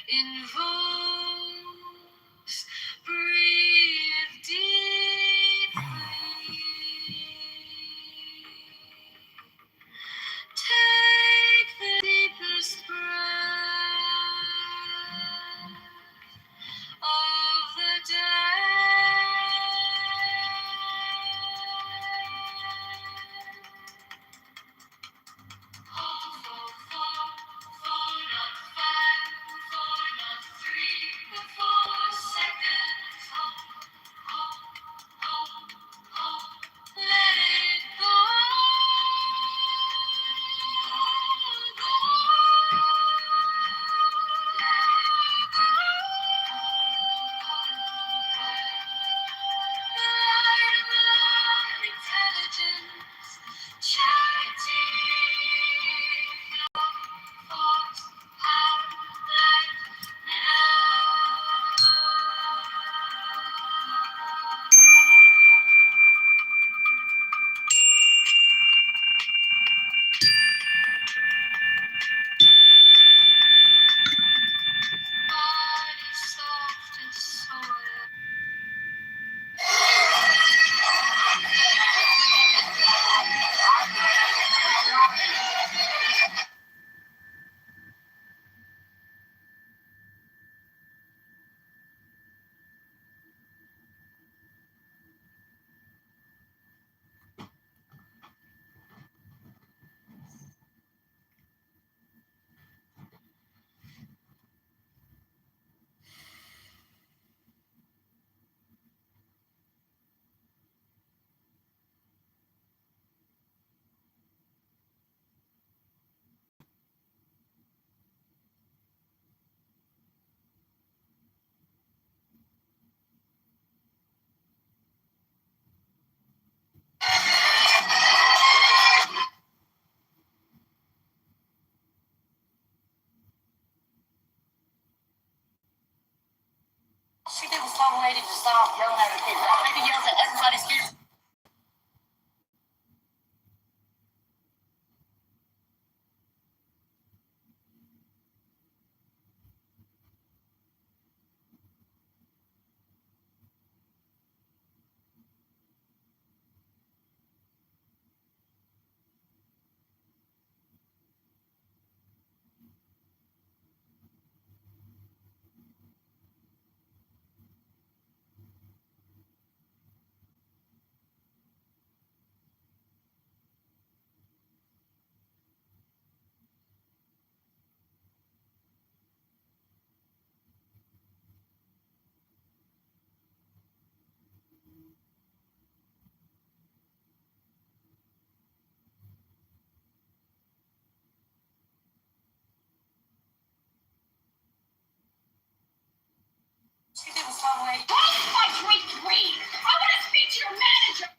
invokes. Breathe deeply. Take the deepest breath of the day. Hold for four, four, not five, four, not three, but 4 seconds. Hold. Let it go. Intelligence, charity, force, power, light, now. Body soft as soil. She did was some lady to stop yelling at her kids. That lady yells at everybody's kids. She did was some lady. Don't touch me, Green! I want to speak to your manager!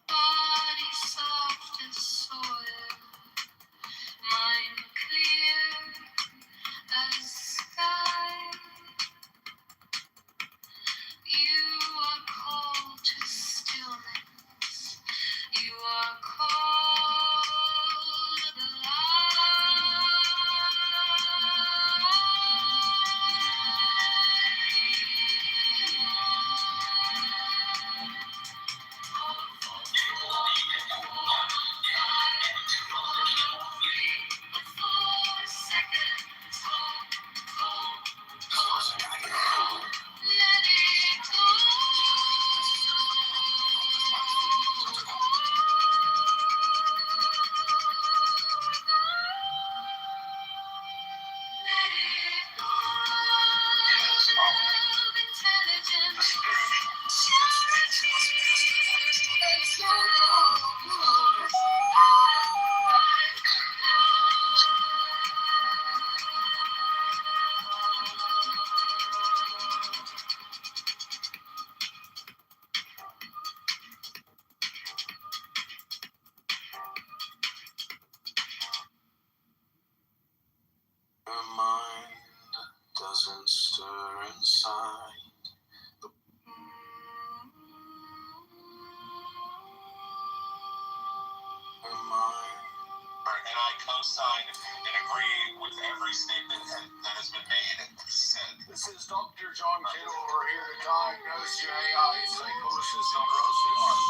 Body soft as soil, mind clear as sky. You are called to stillness. You are called Her mind doesn't stir inside. Her mind. And I co-sign and agree with every statement that has been made and said. This is Dr. John Kitover here to diagnose your AI psychosis neurosis.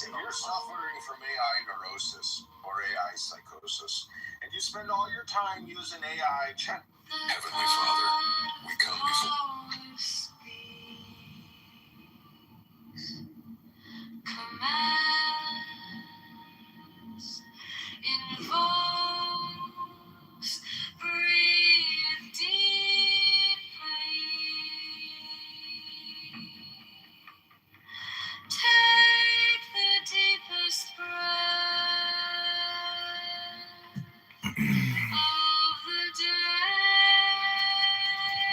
If you're suffering from AI neurosis or AI psychosis, and you spend all your time using AI chat. Heavenly Father, we come before. Commands, invokes, breathe deeply. Take the deepest breath of the day.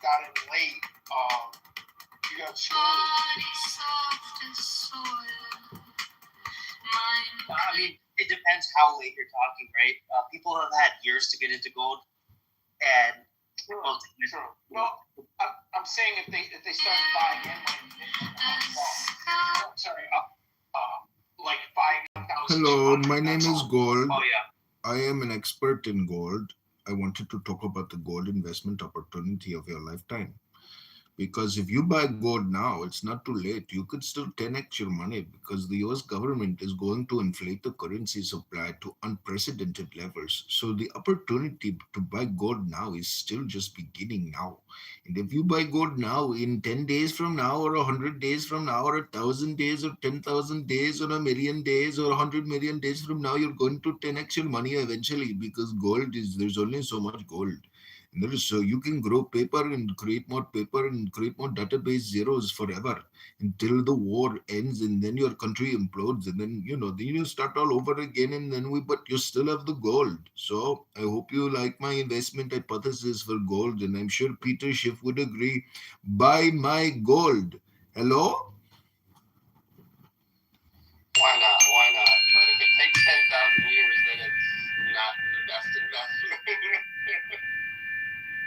got in late, you got screwed. I mean, it depends how late you're talking, right? People have had years to get into gold, and True. Well, I'm saying if they start buying in, like 5,000. Hello, my name is Gold. Oh yeah. I am an expert in gold. I wanted to talk about the gold investment opportunity of your lifetime. Because if you buy gold now, it's not too late. You could still 10x your money because the US government is going to inflate the currency supply to unprecedented levels. So the opportunity to buy gold now is still just beginning now. And if you buy gold now, in 10 days from now, or 100 days from now, or 1,000 days, or 10,000 days, or 1,000,000 days, or 100,000,000 days from now, you're going to 10x your money eventually because there's only so much gold. So you can grow paper and create more paper and create more database zeros forever until the war ends and then your country implodes and then then you start all over again and then but you still have the gold. So I hope you like my investment hypothesis for gold and I'm sure Peter Schiff would agree. Buy my gold. Hello? Why not? But if it takes 10,000 years, then it's not the best investment.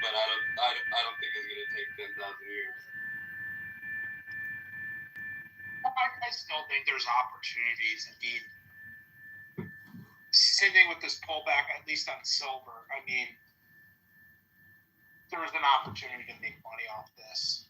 But I don't think it's gonna take 10,000 years. I still think there's opportunities indeed. Same thing with this pullback, at least on silver. I mean, there was an opportunity to make money off this.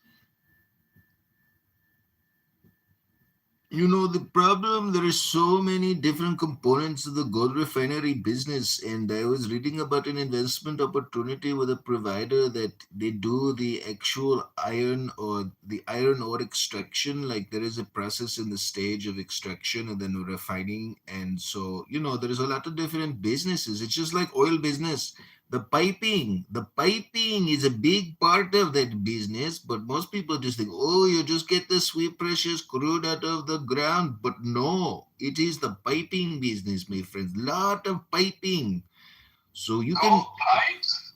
The problem, there are so many different components of the gold refinery business. And I was reading about an investment opportunity with a provider that they do the actual iron or the iron ore extraction. Like there is a process in the stage of extraction and then refining. And so, there is a lot of different businesses. It's just like oil business. The piping is a big part of that business, but most people just think, oh, you just get the sweet precious crude out of the ground. But no, it is the piping business, my friends. Lot of piping. So you can. Pipes?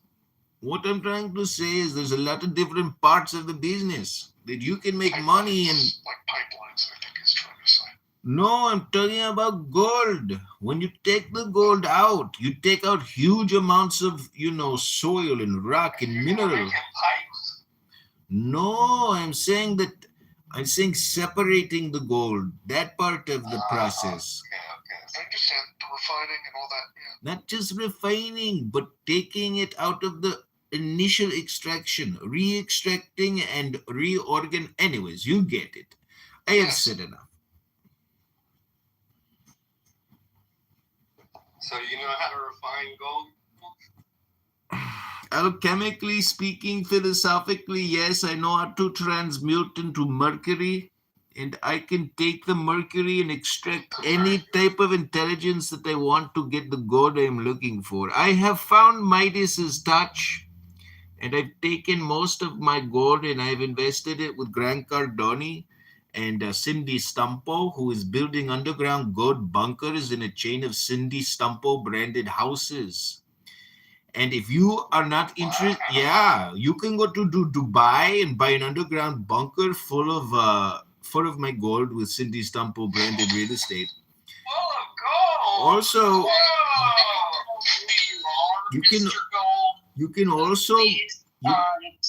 What I'm trying to say is there's a lot of different parts of the business that you can make money and. Like pipelines, I think he's trying to say. No, I'm talking about gold. When you take the gold out, you take out huge amounts of, soil and rock and mineral. No, I'm saying separating the gold, that part of the process. Okay. I understand the refining and all that. Yeah. Not just refining, but taking it out of the initial extraction, re-extracting and reorgan. Anyways, you get it. I have said enough. So you know how to refine gold? Alchemically speaking, philosophically, yes, I know how to transmute into mercury, and I can take the mercury and extract any type of intelligence that I want to get the gold I'm looking for. I have found Midas's touch, and I've taken most of my gold and I've invested it with Grant Cardone and Cindy Stumpo, who is building underground gold bunkers in a chain of Cindy Stumpo branded houses. And if you are not interested, you can go to Dubai and buy an underground bunker full of my gold with Cindy Stumpo branded real estate. Also, you can also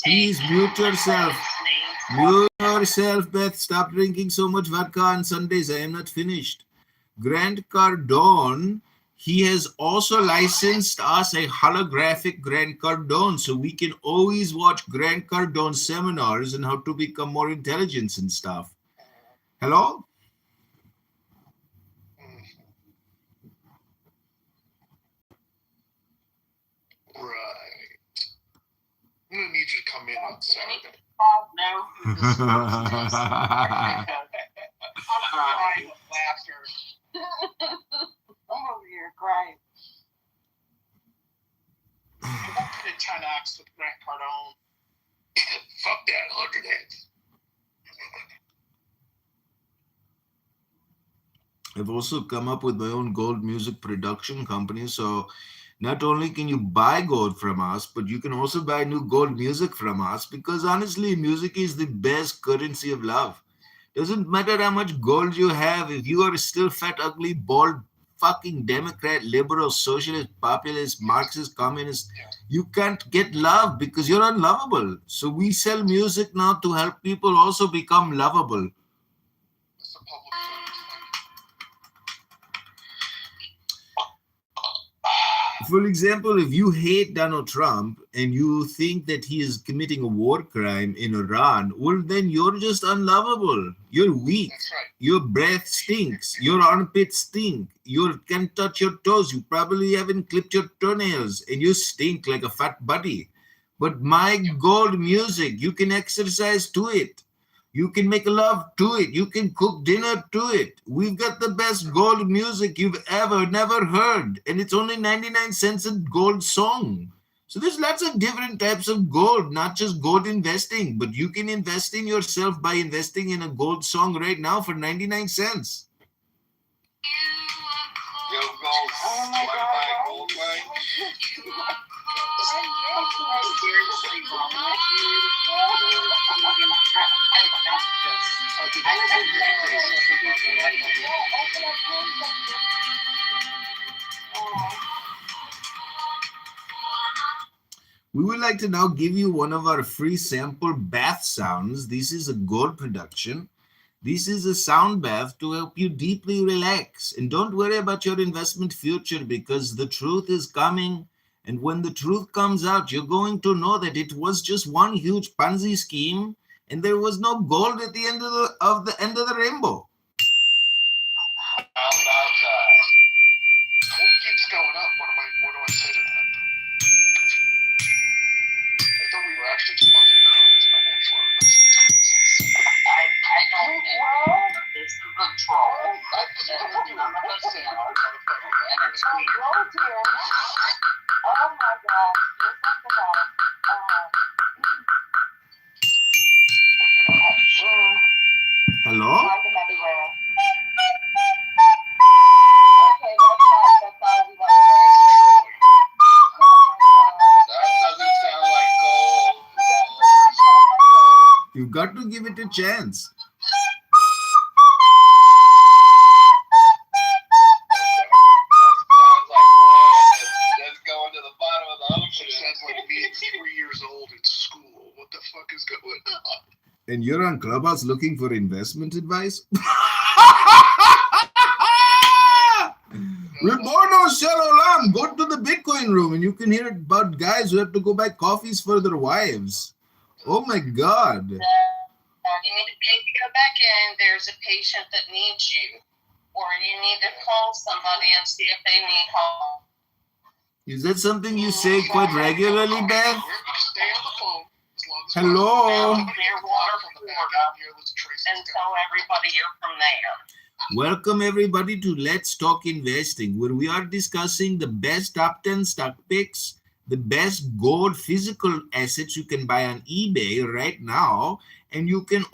please mute yourself. Mute yourself, Beth. Stop drinking so much vodka on Sundays. I am not finished. Grant Cardone, he has also licensed us a holographic Grant Cardone, so we can always watch Grant Cardone seminars on how to become more intelligent and stuff. Hello? Right. I'm going to need you to come in on Saturday. No. I'm crying with laughter. I'm over here crying. I wanted 10x with Grant Cardone. Fuck that, 100x. I've also come up with my own gold music production company. So Not only can you buy gold from us, but you can also buy new gold music from us because honestly, music is the best currency of love. Doesn't matter how much gold you have, if you are still fat, ugly, bald, fucking Democrat, liberal, socialist, populist, Marxist, communist, you can't get love because you're unlovable. So we sell music now to help people also become lovable. It's a public fund. For example, if you hate Donald Trump and you think that he is committing a war crime in Iran, well, then you're just unlovable. You're weak. That's right. Your breath stinks. Your armpits stink. You can't touch your toes. You probably haven't clipped your toenails and you stink like a fat buddy. But my gold music, you can exercise to it. You can make love to it. You can cook dinner to it. We've got the best gold music you've ever never heard. And it's only 99 cents a gold song. So there's lots of different types of gold, not just gold investing, but you can invest in yourself by investing in a gold song right now for 99 cents. Yo, gold. Oh my Want to God. buy a gold mine? Seriously, Mom. We would like to now give you one of our free sample bath sounds. This is a gold production. This is a sound bath to help you deeply relax. And don't worry about your investment future because the truth is coming. And when the truth comes out, you're going to know that it was just one huge Ponzi scheme and there was no gold at the end of the end of the rainbow. How about gold keeps going up. What do I say to that? I thought we were actually talking cards. I went for it. I don't know. This is the troll. I just want to do it. I'm saying, motherfucker. And it's Oh, weird. oh dear. Oh my gosh. There's something else. Hello? Find them everywhere. Okay, that's all we want to hear. That's a trolling. Oh my God. That doesn't sound like gold. That doesn't sound like gold. You've got to give it a chance. Sounds like land that's going to the bottom of the ocean. It sounds like being 3 years old at school. What the fuck is going on? And you're on Clubhouse looking for investment advice? Reborn Shalom, go to the Bitcoin room and you can hear about guys who have to go buy coffees for their wives. Oh my God. You need to maybe go back in. There's a patient that needs you, or you need to call somebody and see if they need help. Is that something you say quite regularly, Beth? Stay on the phone as long as Hello. Clear water from the from back out here. Let's trace and this tell everybody you're from there. Welcome everybody to Let's Talk Investing, where we are discussing the best top 10 stock picks, the best gold physical assets you can buy on eBay right now, and you can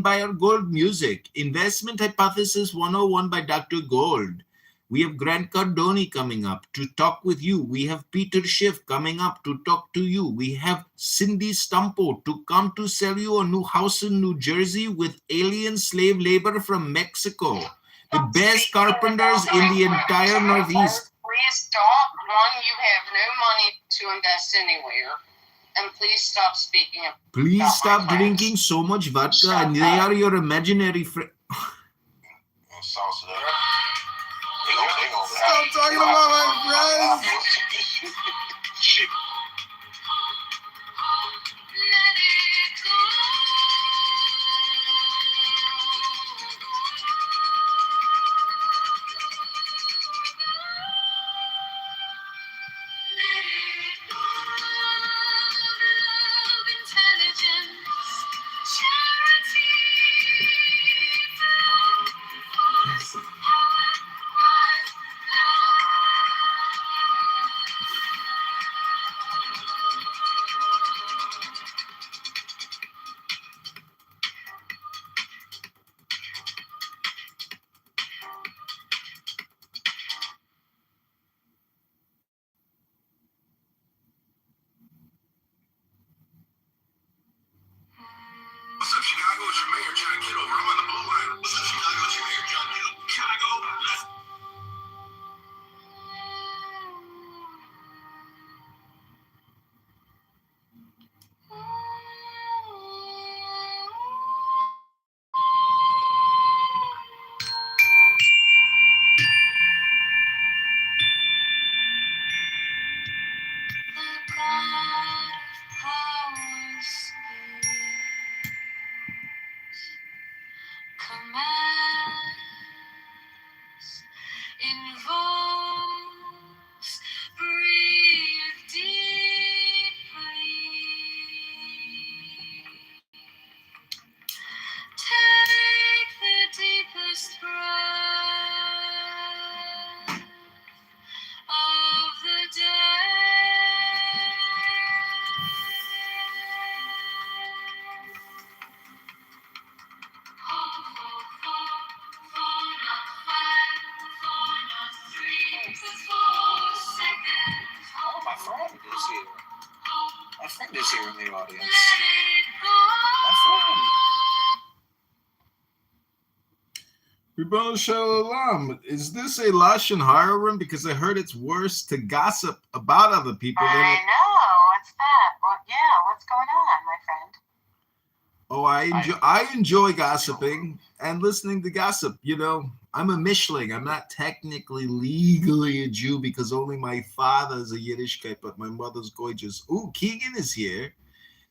buy our gold music. Investment Hypothesis 101 by Dr. Gold. We have Grant Cardone coming up to talk with you. We have Peter Schiff coming up to talk to you. We have Cindy Stumpo to come to sell you a new house in New Jersey with alien slave labor from Mexico. The best carpenters in the entire Northeast. Please stop. One, you have no money to invest anywhere. And please stop speaking. Please stop drinking so much vodka and they are your imaginary friends. Salsa. Stop talking about my friends. Shit. is here in the audience. That's fine. Rebel Shalom, is this a Lashon Hara room? Because I heard it's worse to gossip about other people than I it. know. What's that? Well, yeah, what's going on, my friend? Oh, I enjoy gossiping and listening to gossip. You know, I'm a Mishling. I'm not technically legally a Jew because only my father is a Yiddishkeit, but my mother's gorgeous. Ooh, Keegan is here.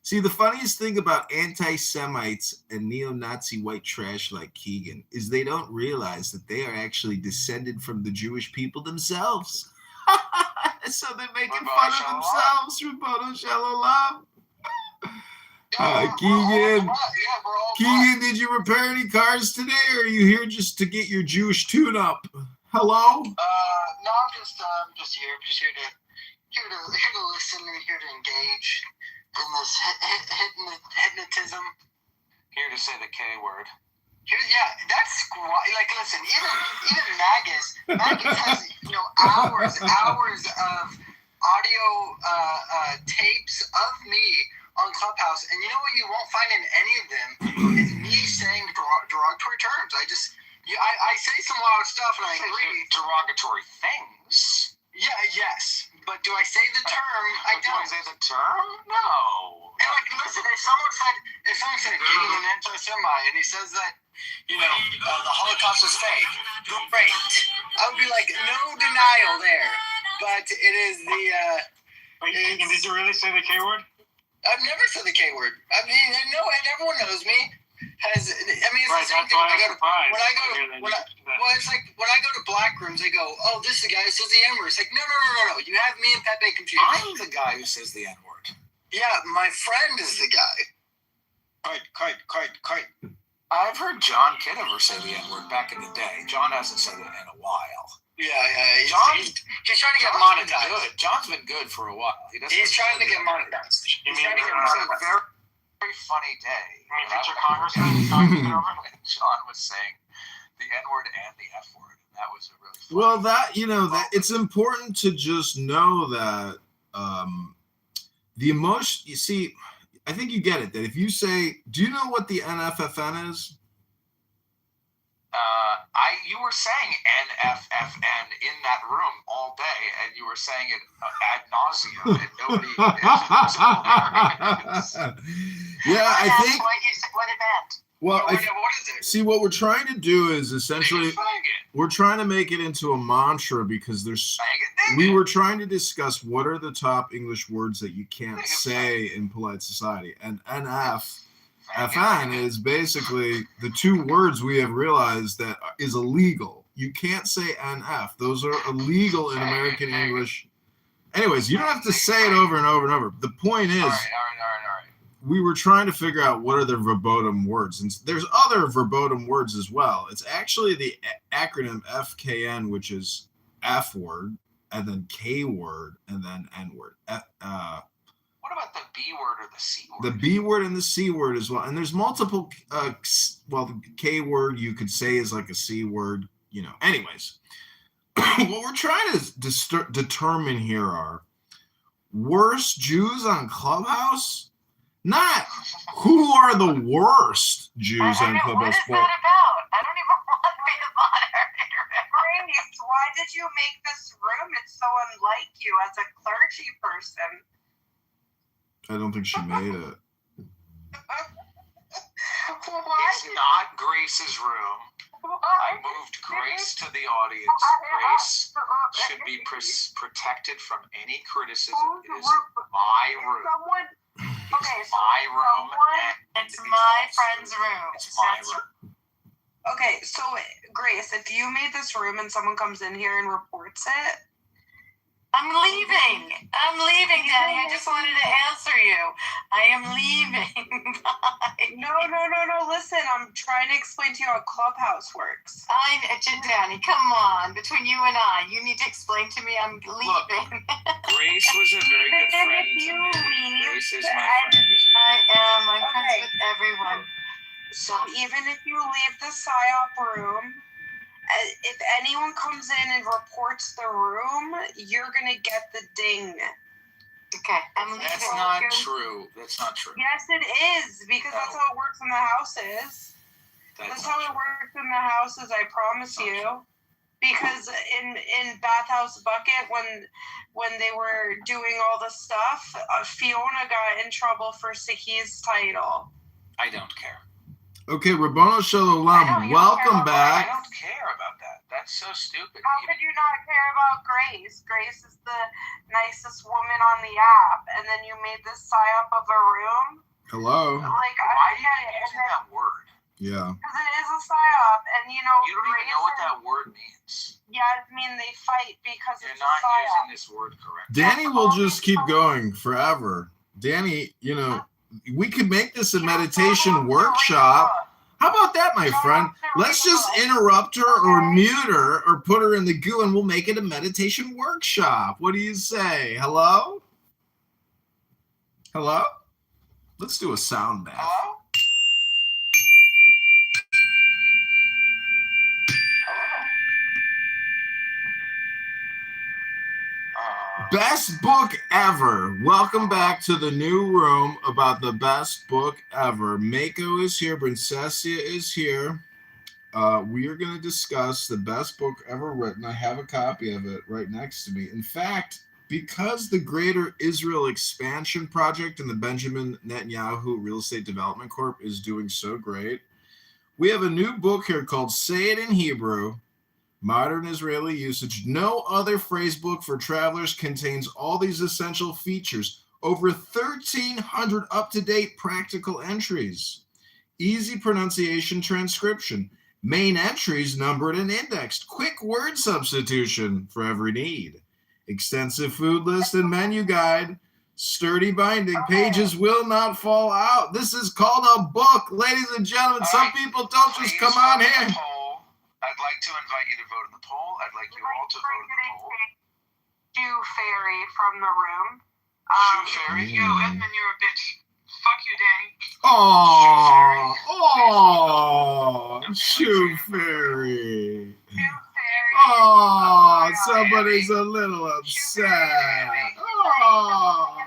See, the funniest thing about anti-Semites and neo-Nazi white trash like Keegan is they don't realize that they are actually descended from the Jewish people themselves. So they're making fun of themselves. Rebbeinu Shalom. Keegan. Keegan, did you repair any cars today, or are you here just to get your Jewish tune-up? Hello? No, I'm just here to listen and here to engage in this hypnotism. Here to say the K word. That's like, listen, even Magus has hours of audio tapes of me on Clubhouse, and you know what you won't find in any of them is me saying derogatory terms. I say some wild stuff, and I agree. Derogatory things. Yeah, yes, but do I say the term? I don't. Do I say the term? No. And like, listen, if someone said Keegan an anti-Semite, and he says that the Holocaust was fake, great. I would be like, no denial there. But it is the. Wait, Keegan, did you really say the K word? I've never said the K word. I mean, no, and everyone knows me. It's Right, the same that's thing why when I I'm go to surprised. well, it's like when I go to black rooms, they go, "Oh, this is the guy who says the N word." It's like, no. You have me and Pepe confused. I'm the guy who says the N word. Yeah, my friend is the guy. Quite. I've heard John Kitover say the N word back in the day. John hasn't said it in a while. Yeah. He's trying to get John's been monetized. good. John's been good for a while. He's trying to get monetized. You He's mean trying to get It was a monetized. very funny day. You mean future Congressman? John was saying the N word and the F word. And that was a really funny. Well, that it's important to just know that the emotion. You see, I think you get it. That if you say, "Do you know what the NFFN is?" You were saying NFFN in that room all day, and you were saying it ad nauseum, and nobody. Yeah, I think. What it meant. Well, What is it? see, what we're trying to do is essentially we're trying to make it into a mantra because we were trying to discuss what are the top English words that you can't say in polite society, and FN is basically the two words we have realized that is illegal. You can't say NF. Those are illegal in American English. Anyways, you don't have to say it over and over and over. The point is, All right. we were trying to figure out what are the verboten words. And there's other verboten words as well. It's actually the acronym FKN, which is F word, and then K word, and then N word. What about the B word or the C word? The B word and the C word as well. And there's multiple, the K word you could say is like a C word, Anyways, what we're trying to determine here are worst Jews on Clubhouse, not who are the worst Jews on Clubhouse. What is that about? I don't even want to be the moderator. Grace, why did you make this room? It's so unlike you as a clergy person. I don't think she made it. It's not Grace's room. I moved Grace to the audience. Grace should be protected from any criticism. It is my room. It's my room. It's my friend's room. It's my room. Okay, so Grace, if you made this room and someone comes in here and reports it, I'm leaving, Daddy. I just wanted to answer you. I am leaving. Bye. No. Listen, I'm trying to explain to you how Clubhouse works. Danny, come on. Between you and I, you need to explain to me I'm leaving. Grace was a very good friend to me. Grace is my friend. I am. I'm Okay. friends with everyone. So even if you leave the PSYOP room, if anyone comes in and reports the room, you're going to get the ding. Okay, I'm leaving. That's not true. That's not true. Yes, it is, because that's how it works in the houses. That's how it works in the houses, I promise you. Because in Bathhouse Bucket, when they were doing all the stuff, Fiona got in trouble for Sahi's title. I don't care. Okay, Rabbano Shalom, welcome back. I don't care about that. That's so stupid. How could you not care about Grace? Grace is the nicest woman on the app, and then you made this psyop of a room? Hello? Like, why are you using that word? Yeah. Because it is a psyop, and You don't even know what that word means. Yeah, I mean they fight because You're it's not a psyop. using this word correctly. Danny will just keep going forever. Danny, we could make this a meditation workshop. How about that, my friend? Let's just interrupt her or mute her or put her in the goo and we'll make it a meditation workshop. What do you say? Hello? Hello? Let's do a sound bath. Hello? Best book ever. Welcome back to the new room about the best book ever. Mako is here. Princessia is here. We are going to discuss the best book ever written. I have a copy of it right next to me. In fact, because the Greater Israel Expansion Project and the Benjamin Netanyahu Real Estate Development Corp is doing so great, we have a new book here called Say It in Hebrew, Modern Israeli Usage. No other phrase book for travelers contains all these essential features. Over 1,300 up-to-date practical entries. Easy pronunciation transcription. Main entries numbered and indexed. Quick word substitution for every need. Extensive food list and menu guide. Sturdy binding. Pages will not fall out. This is called a book, ladies and gentlemen. Some people don't just come on here. I'd like to invite you to vote in the poll. I'd like you all to vote in the poll. Shoe Fairy from the room. Shoe Fairy? You, Edmund, you're a bitch. Fuck you, Danny. Shoe Fairy. Shoe Fairy. Oh, somebody's a little upset. Oh.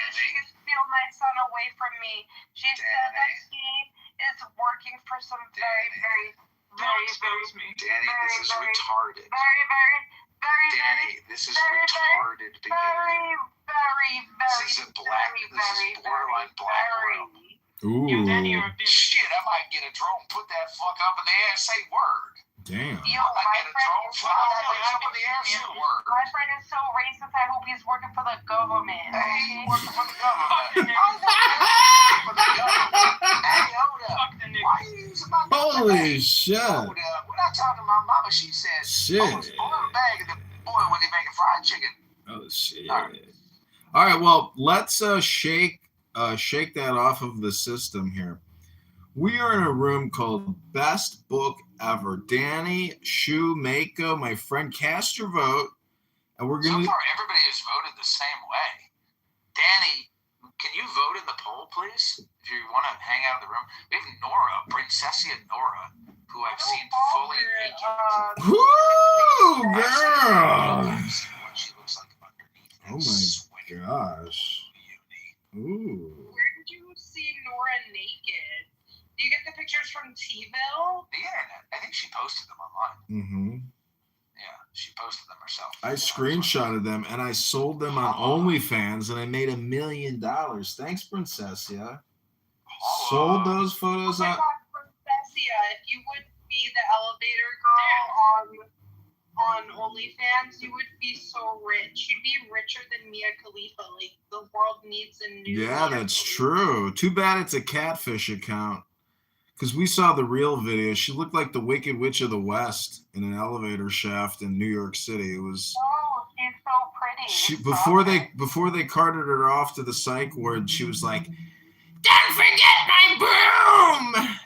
She can steal my son away from me. She said that he is working for some very, very Danny, this is retarded. Danny, this is retarded behavior. This is borderline black room. Ooh. Shit, I might get a drone, put that fuck up in the air and say word. Damn. Yo, I might get a drone, fly that bitch up in the air and say word. My friend is so racist, I hope he's working for the government. Hey, working for the government. For the government. Hey, hold up. Why are you using my Holy shit. Hold up. We're not talking to my mama. She said, Shit. I was born in a bag of the boy when they making fried chicken. Oh shit. All right, well, let's shake that off of the system here. We are in a room called Best Book Ever. Danny, Shu, Mako, my friend, cast your vote, and we're gonna. So far, everybody has voted the same way. Danny, can you vote in the poll, please? If you want to hang out in the room, we have Nora, Princessia Nora, who I've seen fully naked. Woo, girl! What she looks like underneath. Oh my gosh. Ooh. Where did you see Nora naked? Do you get the pictures from T-Ville? The internet. I think she posted them online. Mm-hmm. Yeah, she posted them herself. I screenshotted them and I sold them on OnlyFans and I made $1 million. Thanks, Princessia. Sold those photos Oh my on. God, Princessia, if you would be the elevator girl on OnlyFans, you would be so rich. You'd be richer than Mia Khalifa. Like, the world needs a new. Yeah, that's true. Too bad it's a catfish account. Because we saw the real video. She looked like the Wicked Witch of the West in an elevator shaft in New York City. It was. Oh, she's so pretty. Before they carted her off to the psych ward, she was like, "Don't forget my broom."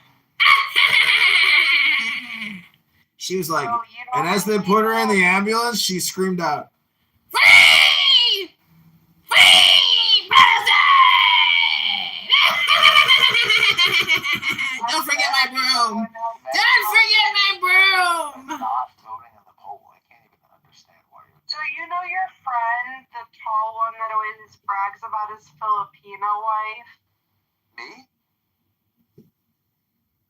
She was like, and as they put her in the ambulance, she screamed out, "Free! Free Palestine!" Don't forget my broom. Don't forget my broom. Not voting in the poll. I can't even understand why you're. So you know your friend, the tall one that always brags about his Filipino wife? Me?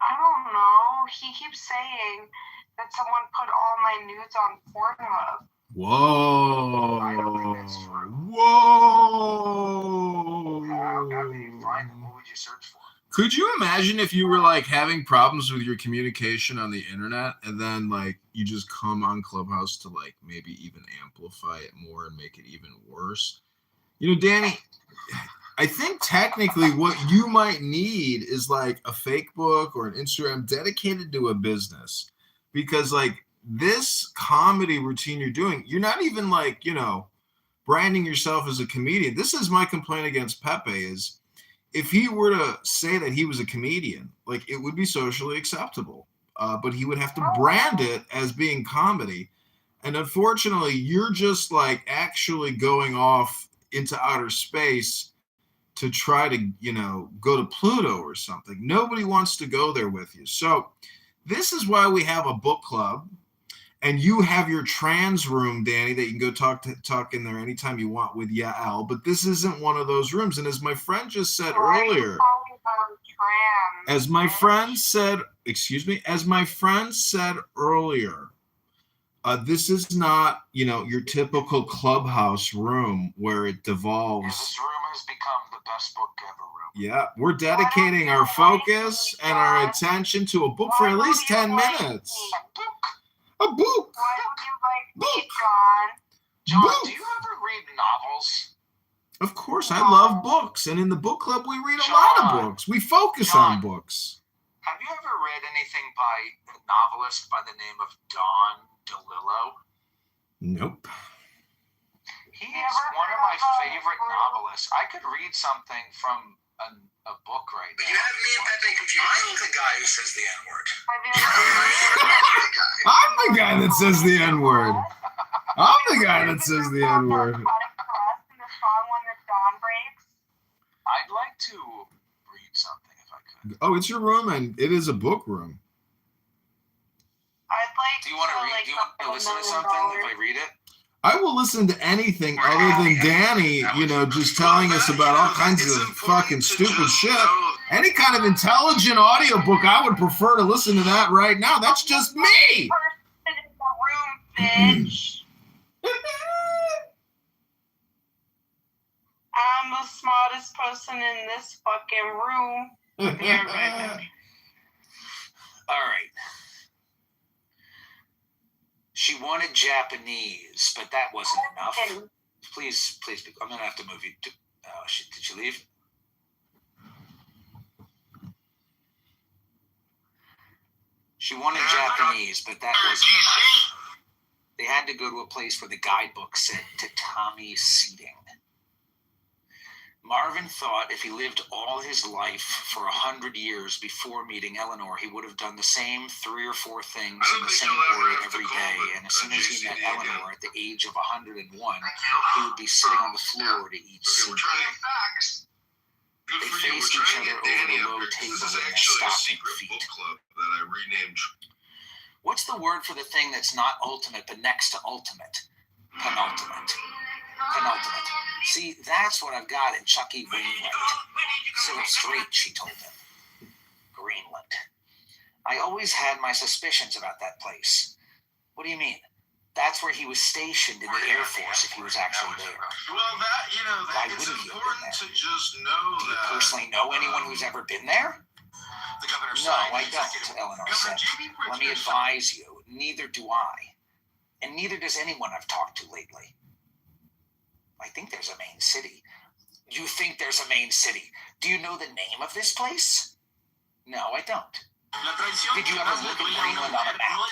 I don't know. He keeps saying that someone put all my nudes on Pornhub. Whoa. I don't think that's true. Whoa. How did you find him? What would you search for? Could you imagine if you were like having problems with your communication on the internet and then like you just come on Clubhouse to like maybe even amplify it more and make it even worse? You know, Danny, I think technically what you might need is like a fake book or an Instagram dedicated to a business, because like this comedy routine you're doing, you're not even like, you know, branding yourself as a comedian. This is my complaint against Pepe is if he were to say that he was a comedian, like it would be socially acceptable, but he would have to brand it as being comedy. And unfortunately, you're just like actually going off into outer space to try to, you know, go to Pluto or something. Nobody wants to go there with you. So this is why we have a book club. And you have your trans room, Danny, that you can go talk in there anytime you want with Yael. But this isn't one of those rooms. And as my friend just said earlier, as my friend said earlier, this is not, you know, your typical clubhouse room where it devolves. Yeah, this room has become the best book ever room. Yeah, we're dedicating our focus and our attention to a book for at least 10 minutes. A book. Why don't you like me, John, Book. do you ever read novels? Of course, I love books. And in the book club, we read a lot of books. We focus on books. Have you ever read anything by a novelist by the name of Don DeLillo? Nope. He is one of my favorite novelists. I could read something from a book right now. You have me and Pepe confused. I'm the guy who says the N-word. I'm the guy that says the N-word. I'm the guy that says the N-word. I'd like to read something if I could. Oh, it's your room, and it is a book room. I'd like Do you want to read? Do you want to listen to something if I read it? I will listen to anything other than Danny, you know, just telling us about all kinds of fucking stupid shit. Any kind of intelligent audiobook, I would prefer to listen to that right now. That's just me. person in the room, bitch. I'm the smartest person in this fucking room. All right. She wanted Japanese, but that wasn't enough. Please, I'm gonna have to move you. Oh shit! Did you leave? She wanted Japanese, but that wasn't enough. They had to go to a place where the guidebook said tatami seating. Marvin thought if he lived all his life for 100 years before meeting Eleanor, he would have done the same 3 or 4 things in the same order every day. And as soon as he met Eleanor at the age of 101, he would be sitting on the floor to eat soup. They faced each other over the low table in their stocking feet. What's the word for the thing that's not ultimate but next to ultimate? Penultimate. Penultimate. See, that's what I've got in Chucky Greenland. Sit up straight, she told him. Greenland. I always had my suspicions about that place. What do you mean? That's where he was stationed in the Air Force if he was actually there. Well, Why it's wouldn't he have been important there? to just know Do you that. personally know anyone who's ever been there? The governor No, signed I the don't, executive- Eleanor Governor said. J.B. Let me Pritzker advise you, neither do I. And neither does anyone I've talked to lately. I think there's a main city. You think there's a main city? Do you know the name of this place? No, I don't. Did you ever look at Greenland on a map? I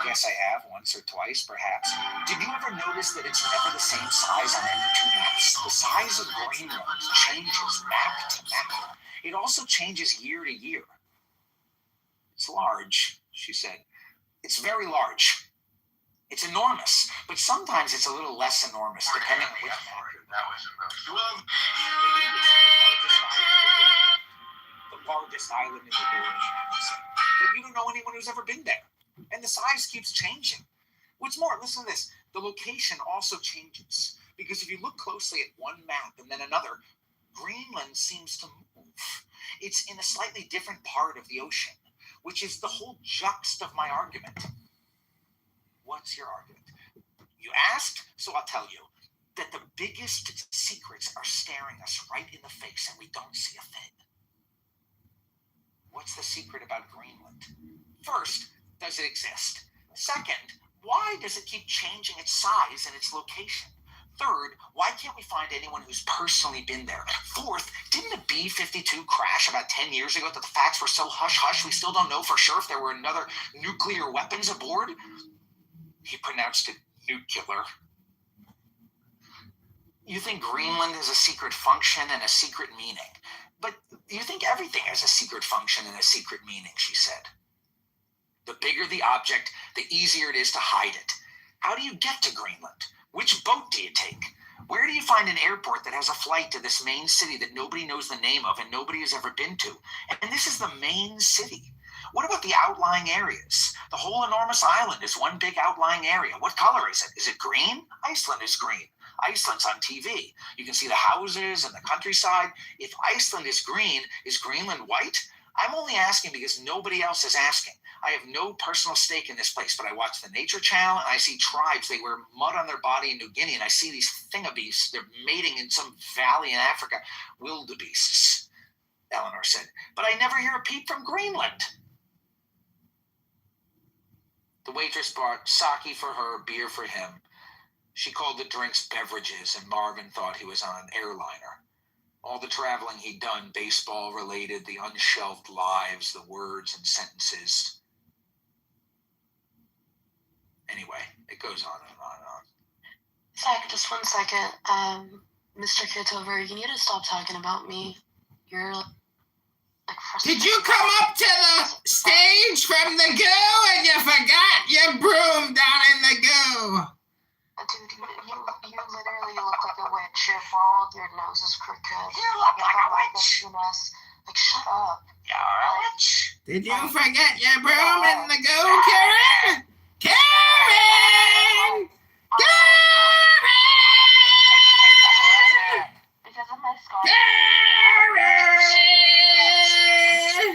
guess I have, once or twice, perhaps. Did you ever notice that it's never the same size on any 2 maps? The size of Greenland changes map to map. It also changes year to year. It's large, she said. It's very large. It's enormous, but sometimes it's a little less enormous, depending on which map you're looking at. The largest island in the world. But you don't know anyone who's ever been there. And the size keeps changing. What's more, listen to this. The location also changes, because if you look closely at one map and then another, Greenland seems to move. It's in a slightly different part of the ocean, which is the whole juxt of my argument. What's your argument? You asked, so I'll tell you that the biggest secrets are staring us right in the face and we don't see a thing. What's the secret about Greenland? First, does it exist? Second, why does it keep changing its size and its location? Third, why can't we find anyone who's personally been there? Fourth, didn't the B-52 crash about 10 years ago that the facts were so hush-hush we still don't know for sure if there were another nuclear weapons aboard? He pronounced it nuclear. You think Greenland has a secret function and a secret meaning, but you think everything has a secret function and a secret meaning, she said. The bigger the object, the easier it is to hide it. How do you get to Greenland? Which boat do you take? Where do you find an airport that has a flight to this main city that nobody knows the name of and nobody has ever been to? And this is the main city. What about the outlying areas? The whole enormous island is one big outlying area. What color is it? Is it green? Iceland is green. Iceland's on TV. You can see the houses and the countryside. If Iceland is green, is Greenland white? I'm only asking because nobody else is asking. I have no personal stake in this place, but I watch the Nature Channel and I see tribes. They wear mud on their body in New Guinea, and I see these thingabeasts. They're mating in some valley in Africa. Wildebeests, Eleanor said. But I never hear a peep from Greenland. The waitress brought sake for her, beer for him. She called the drinks beverages, and Marvin thought he was on an airliner. All the traveling he'd done, baseball-related, the unshelved lives, the words and sentences. Anyway, it goes on and on and on. Zach, just 1 second. Mr. Kitover, you need to stop talking about me. You're like frustrated. Did you come up to the stage from the goo and you forgot your broom down in the goo? Dude, you literally look like a witch. You're bald, your nose is crooked. You look like a witch. Like, shut up. You're a witch. Did you forget your broom in the goo, Karen? Karen! Karen! Because of my scar. Karen!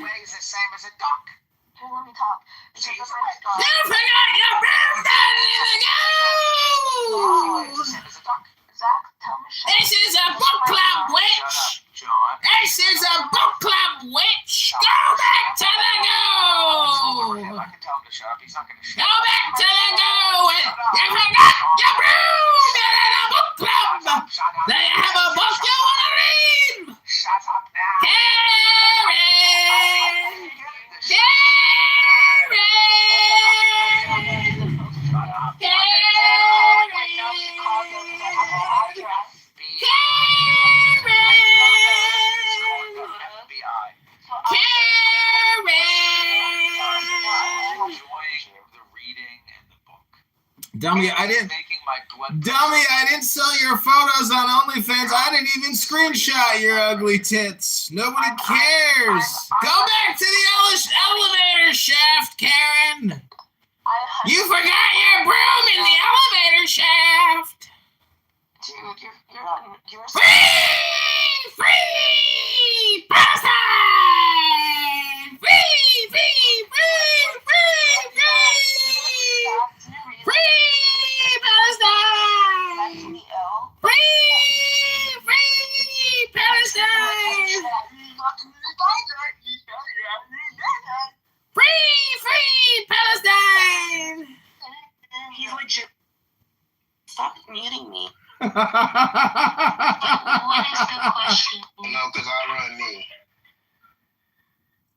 Weighs the same as a duck. Here, let me talk. Because of my scar. You forgot your broom down in the Weighs the goo! same as a duck. Zach, tell me shut This is a book club, witch! Shut up, John. This is a book club, witch! Go back to the goo! I can tell him to shut up. He's not going to shut Go up. back to the goo! And you forgot your broom! You're in a book club! Shut up. Do you have a book you want to read? Shut up now. Karen! Karen! Dummy, I didn't sell your photos on OnlyFans. I didn't even screenshot your ugly tits. Nobody cares. Go back to the elevator shaft, Karen. You forgot your broom in the elevator shaft. Dude, you're Free Palestine! Free Palestine! Free Palestine! Free Palestine! He's legit. Stop muting me. What What is the question? No, because I run me.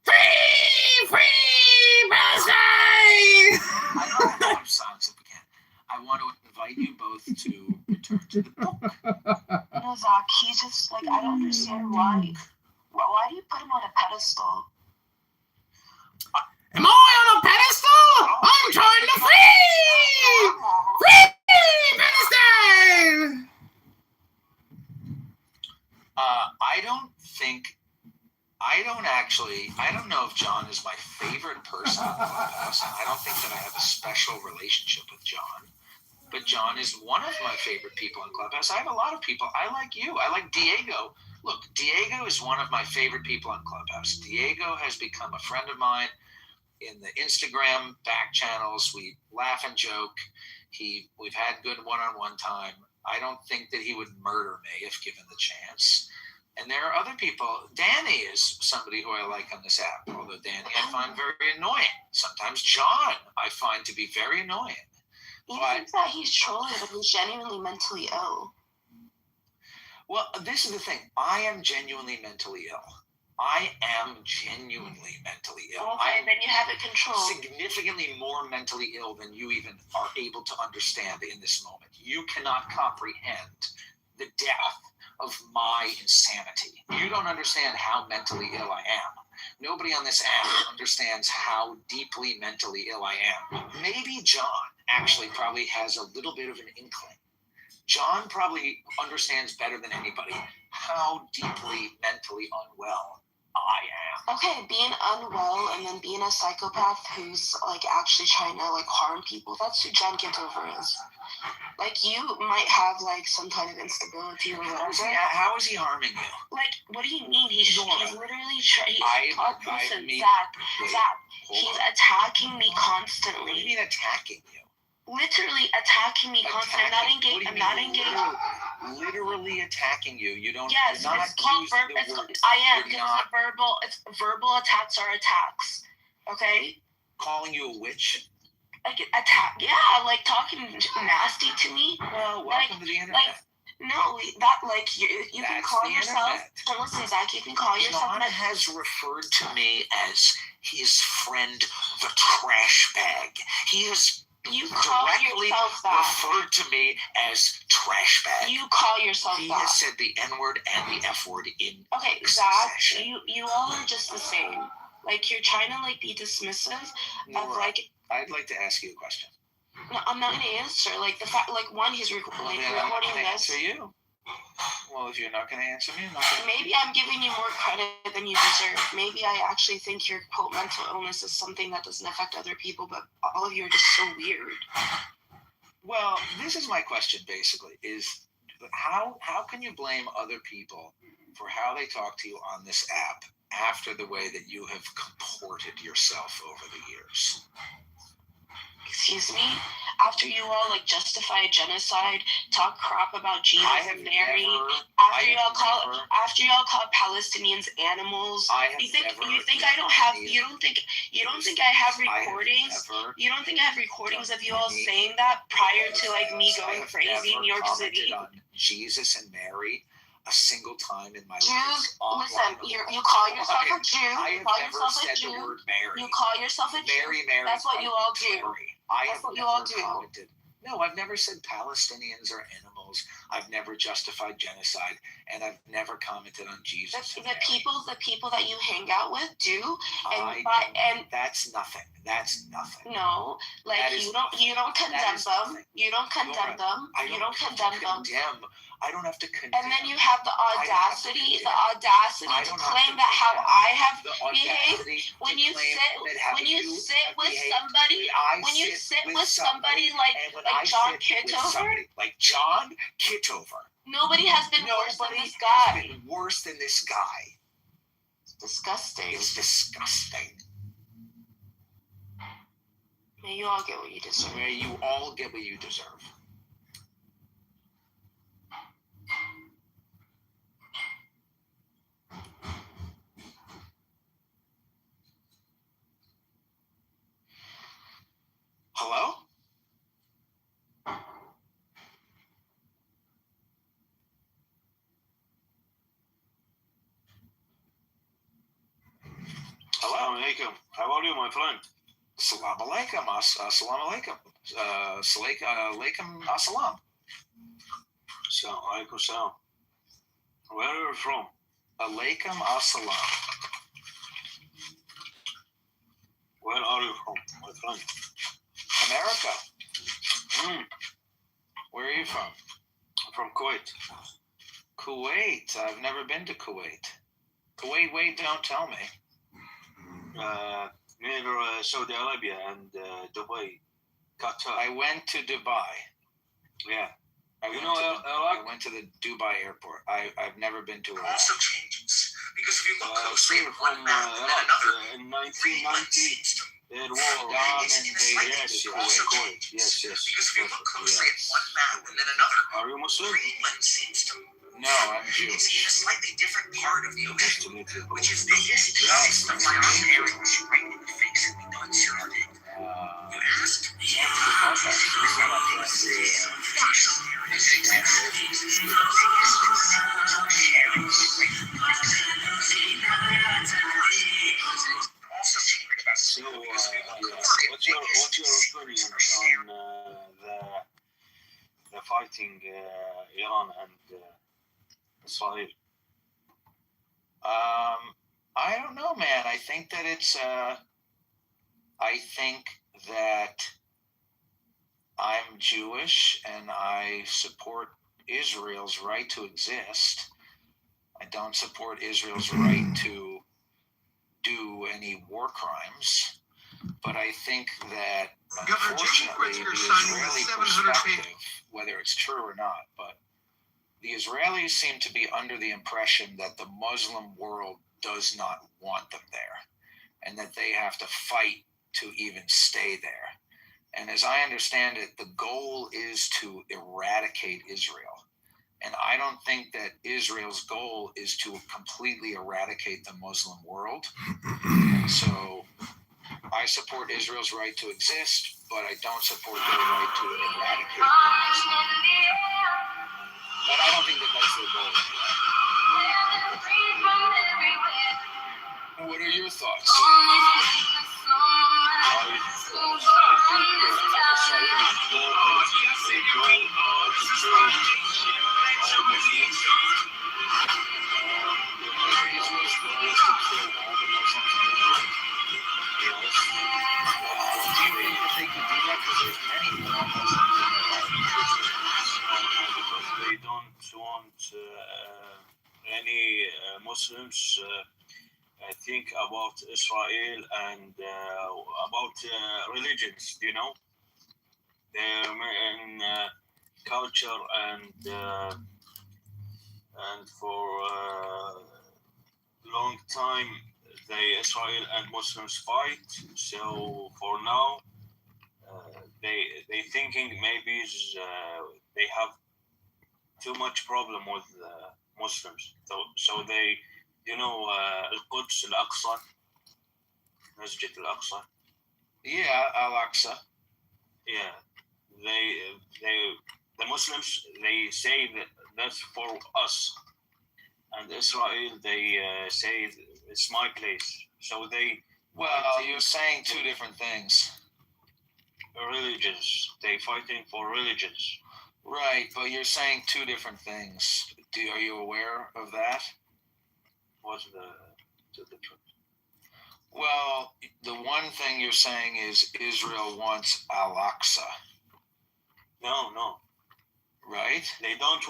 Free Palestine! I don't know what songs up again. I want to invite you both to return to the book. No, Zach, he's just like, I don't understand why. Why do you put him on a pedestal? Am I on a pedestal? I'm trying to free Palestine! I don't know if John is my favorite person on Clubhouse. I don't think that I have a special relationship with John. but John is one of my favorite people on Clubhouse. I have a lot of people. I like you. I like Diego. Look, Diego is one of my favorite people on Clubhouse. Diego has become a friend of mine in the Instagram back channels. We laugh and joke. We've had good one-on-one time. I don't think that he would murder me if given the chance. And there are other people. Danny is somebody who I like on this app, although Danny I find very annoying. Sometimes John I find to be very annoying. You think that he's trolling, but he's genuinely mentally ill. Well, this is the thing. I am genuinely mentally ill. I am genuinely mentally ill. Okay, then you have it controlled. Significantly more mentally ill than you even are able to understand in this moment. You cannot comprehend the depth of my insanity. You don't understand how mentally ill I am. Nobody on this app understands how deeply mentally ill I am. Maybe John actually probably has a little bit of an inkling. John probably understands better than anybody how deeply mentally unwell I am. Okay, being unwell and then being a psychopath who's like actually trying to like harm people, that's who John Kitover is. Like, you might have like some kind of instability or whatever. How is he harming you? Like, what do you mean? He's literally Zach, he's attacking me constantly. What do you mean attacking you? Literally attacking me constantly. I'm not engaged. Literally attacking you. You don't. Yes, it's called verbal. It's verbal attacks are attacks. Okay. Calling you a witch. Like attack. Yeah, like talking nasty to me. Well, welcome to the internet. No, that like you can call yourself. And listen, Zach, you can call yourself. John has referred to me as his friend, the trash bag. He has. You call yourself that. Referred to me as trash bag. You call yourself that. He has said the N-word and the F-word in Zach, you all are just the same. Like, you're trying to like be dismissive of like. I'd like to ask you a question. No, I'm not gonna answer. Like the fact, like one, he's recording this. Answer you. Well, if you're not going to answer me, I'm not going to. Maybe I'm giving you more credit than you deserve. Maybe I actually think your quote mental illness is something that doesn't affect other people, but all of you are just so weird. Well, this is my question basically: is how can you blame other people for how they talk to you on this app after the way that you have comported yourself over the years? Excuse me? After you all like justify genocide, talk crap about Jesus and Mary, after you all call Palestinians animals, you think I don't have recordings? You don't think I have recordings of you all saying that prior to like me going crazy in New York City? On Jesus and Mary a single time in my life. Jews, listen, you call yourself a Jew. I have never said the word Mary. You call yourself a Jew. Mary. That's what you all do. That's what you all do. Commented. No, I've never said Palestinians are animals. I've never justified genocide, and I've never commented on Jesus. The people that you hang out with do, and that's nothing. That's nothing. No, like you don't condemn them. You don't condemn them. You don't condemn them. I don't have to condemn. And then you have the audacity to claim that how I have behaved. When you sit with somebody like John Kitover. Like John Kitover. Nobody has been worse than this guy. Has been worse than this guy. It's disgusting. It's disgusting. May you all get what you deserve. May you all get what you deserve. Hello? Hello, alaikum. How are you, my friend? Salam alaikum. Salam alaikum. Alaikum assalam. Salam alaikum salam. Where are you from? Alaikum assalam. Where are you from, my friend? America. Where are you from? I'm from Kuwait. Kuwait. I've never been to Kuwait. Kuwait, wait, don't tell me. Near Saudi Arabia and Dubai, Qatar. I went to Dubai. Yeah. I went to the Dubai airport. I've never been to Iraq. Also changes because if you look closely Came at one from map and then Iraq another, in Greenland 1990. seems to There move was Saddam in a slightly invaded also Kuwait. changes Yes. because if you look closely Yes. at one map and then another, Are you Muslim? Greenland seems to move. No, I'm It's in a Jewish. slightly different part of the Nice ocean, to meet you. which is the east coast of my area, right in the face of the Dutch surrounding. You asked? So, what's your opinion on the fighting Iran and Israel? I don't know, man. I think that I think that I'm Jewish and I support Israel's right to exist. I don't support Israel's right to do any war crimes. But I think that, unfortunately, the Israeli perspective, whether it's true or not, but the Israelis seem to be under the impression that the Muslim world does not want them there and that they have to fight to even stay there. And as I understand it, the goal is to eradicate Israel. And I don't think that Israel's goal is to completely eradicate the Muslim world. So I support Israel's right to exist, but I don't support their right to eradicate the Muslim world. But I don't think that that's their goal. What are your thoughts? They don't want any Muslims think about Israel and about religions, and culture and for long time Israel and Muslims fight. So for now, they thinking maybe they have too much problem with Muslims. So they, Al-Quds, Al-Aqsa, Masjid Al-Aqsa. Yeah, Al-Aqsa. Yeah, the Muslims, they say that that's for us, and Israel, they say it's my place. So You're saying two different things. Religions, they fighting for religions. Right, but you're saying two different things. Are you aware of that? What's the difference? Well, the one thing you're saying is Israel wants Al-Aqsa. No. Right? They don't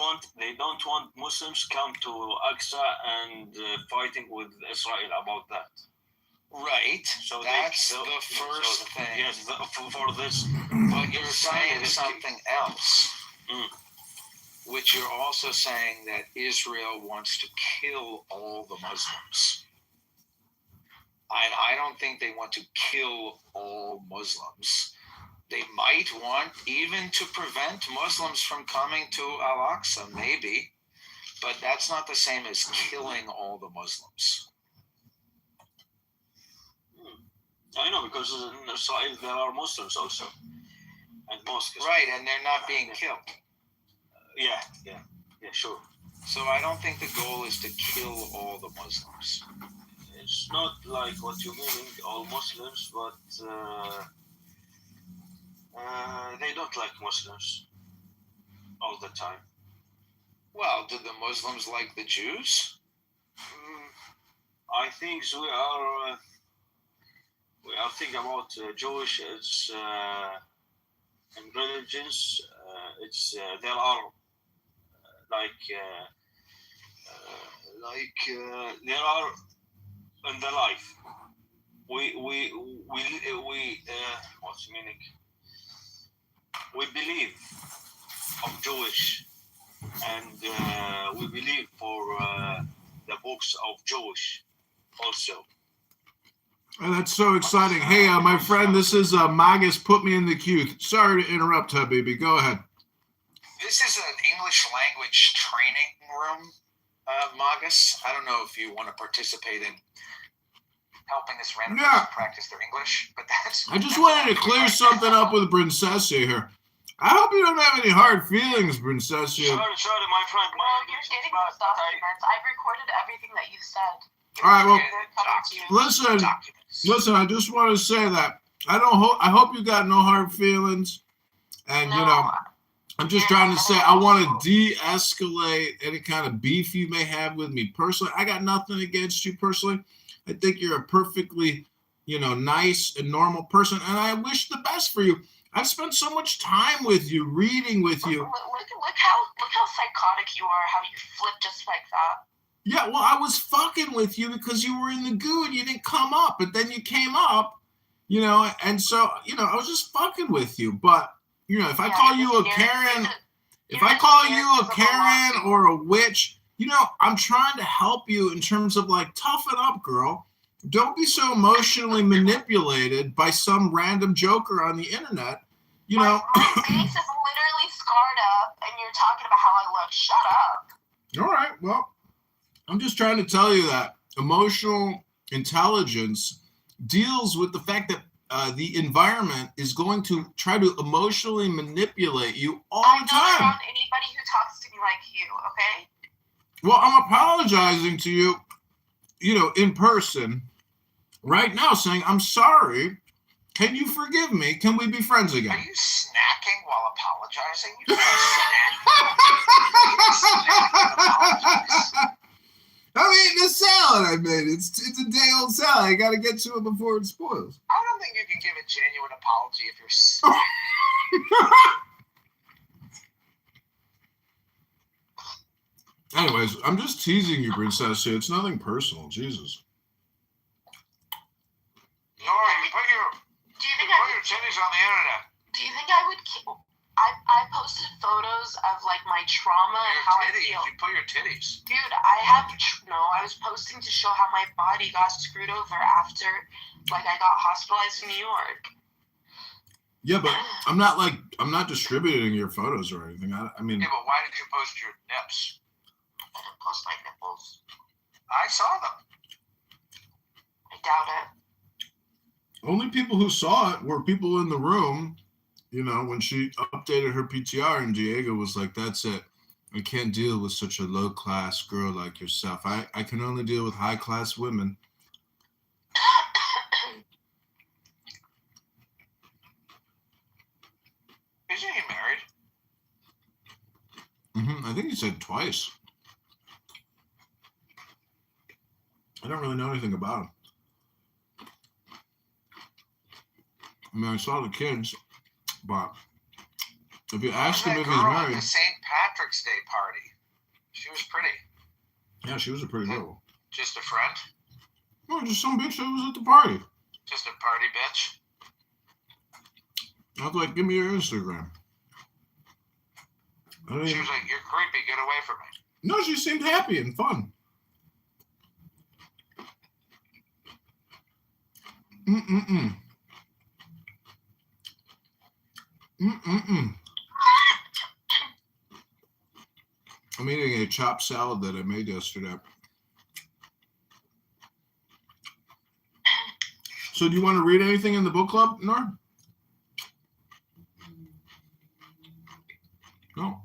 want Muslims come to Aqsa and fighting with Israel about that. Right. So that's the first thing. Yes, for this. But you're saying something else. Which you're also saying that Israel wants to kill all the Muslims. And I don't think they want to kill all Muslims. They might want even to prevent Muslims from coming to Al-Aqsa, maybe. But that's not the same as killing all the Muslims. I know, because in Israel there are Muslims also. And mosques. Right, and they're not being killed. Yeah, sure. So I don't think the goal is to kill all the Muslims. It's not like what you mean, all Muslims, but they don't like Muslims all the time. Well, do the Muslims like the Jews? I think we are thinking about Jewish. It's and religions. It's there are there are in the life. We what's the meaning? We believe of Jewish, and we believe for the books of Jewish also. Oh, that's so exciting. Hey, my friend, this is Magus. Put me in the queue. Sorry to interrupt, Habibi. Go ahead. This is an English language training room, Magus. I don't know if you want to participate in helping this random person practice their English, but I just wanted to clear something up with Princessia here. I hope you don't have any hard feelings, Princessia. Sorry, my friend. No, you're getting those documents. I've recorded everything that you said. All right, well, listen. I just want to say that I hope you got no hard feelings, and you know, I'm just trying to say I want to de-escalate any kind of beef you may have with me personally. I got nothing against you personally. I think you're a perfectly, nice and normal person, and I wish the best for you. I've spent so much time with you, reading with you. Look how psychotic you are. How you flip just like that. Yeah, well, I was fucking with you because you were in the goo and you didn't come up, but then you came up, and so, I was just fucking with you. But, if I call you a Karen, or a witch, I'm trying to help you in terms of like, toughen up, girl. Don't be so emotionally manipulated by some random joker on the internet, My face is literally scarred up and you're talking about how I look. Shut up. All right, well. I'm just trying to tell you that emotional intelligence deals with the fact that the environment is going to try to emotionally manipulate you all the time. I don't want anybody who talks to me like you, okay? Well, I'm apologizing to you, in person right now, saying, I'm sorry. Can you forgive me? Can we be friends again? Are you snacking while apologizing? You snack. I'm eating a salad I made. It's a day-old salad. I got to get to it before it spoils. I don't think you can give a genuine apology if you're Anyways, I'm just teasing you, Princess. It's nothing personal. Jesus. Nora, you put your titties on the internet. Do you think I would I posted photos of like my trauma and how I feel. You put your titties. Dude, I was posting to show how my body got screwed over after like I got hospitalized in New York. Yeah, but I'm not distributing your photos or anything. I mean. Yeah, but why did you post your nips? I didn't post my nipples. I saw them. I doubt it. Only people who saw it were people in the room. When she updated her PTR and Diego was like, that's it. I can't deal with such a low-class girl like yourself. I can only deal with high-class women. Isn't he married? I think he said twice. I don't really know anything about him. I mean, I saw the kids. But if you ask him if he's married, at the St. Patrick's Day party, she was pretty. Yeah, she was a pretty girl. Just a friend? No, just some bitch that was at the party. Just a party bitch? I was like, give me your Instagram. She was like, you're creepy, get away from me. No, she seemed happy and fun. I'm eating a chopped salad that I made yesterday. So do you want to read anything in the book club, Nor? No.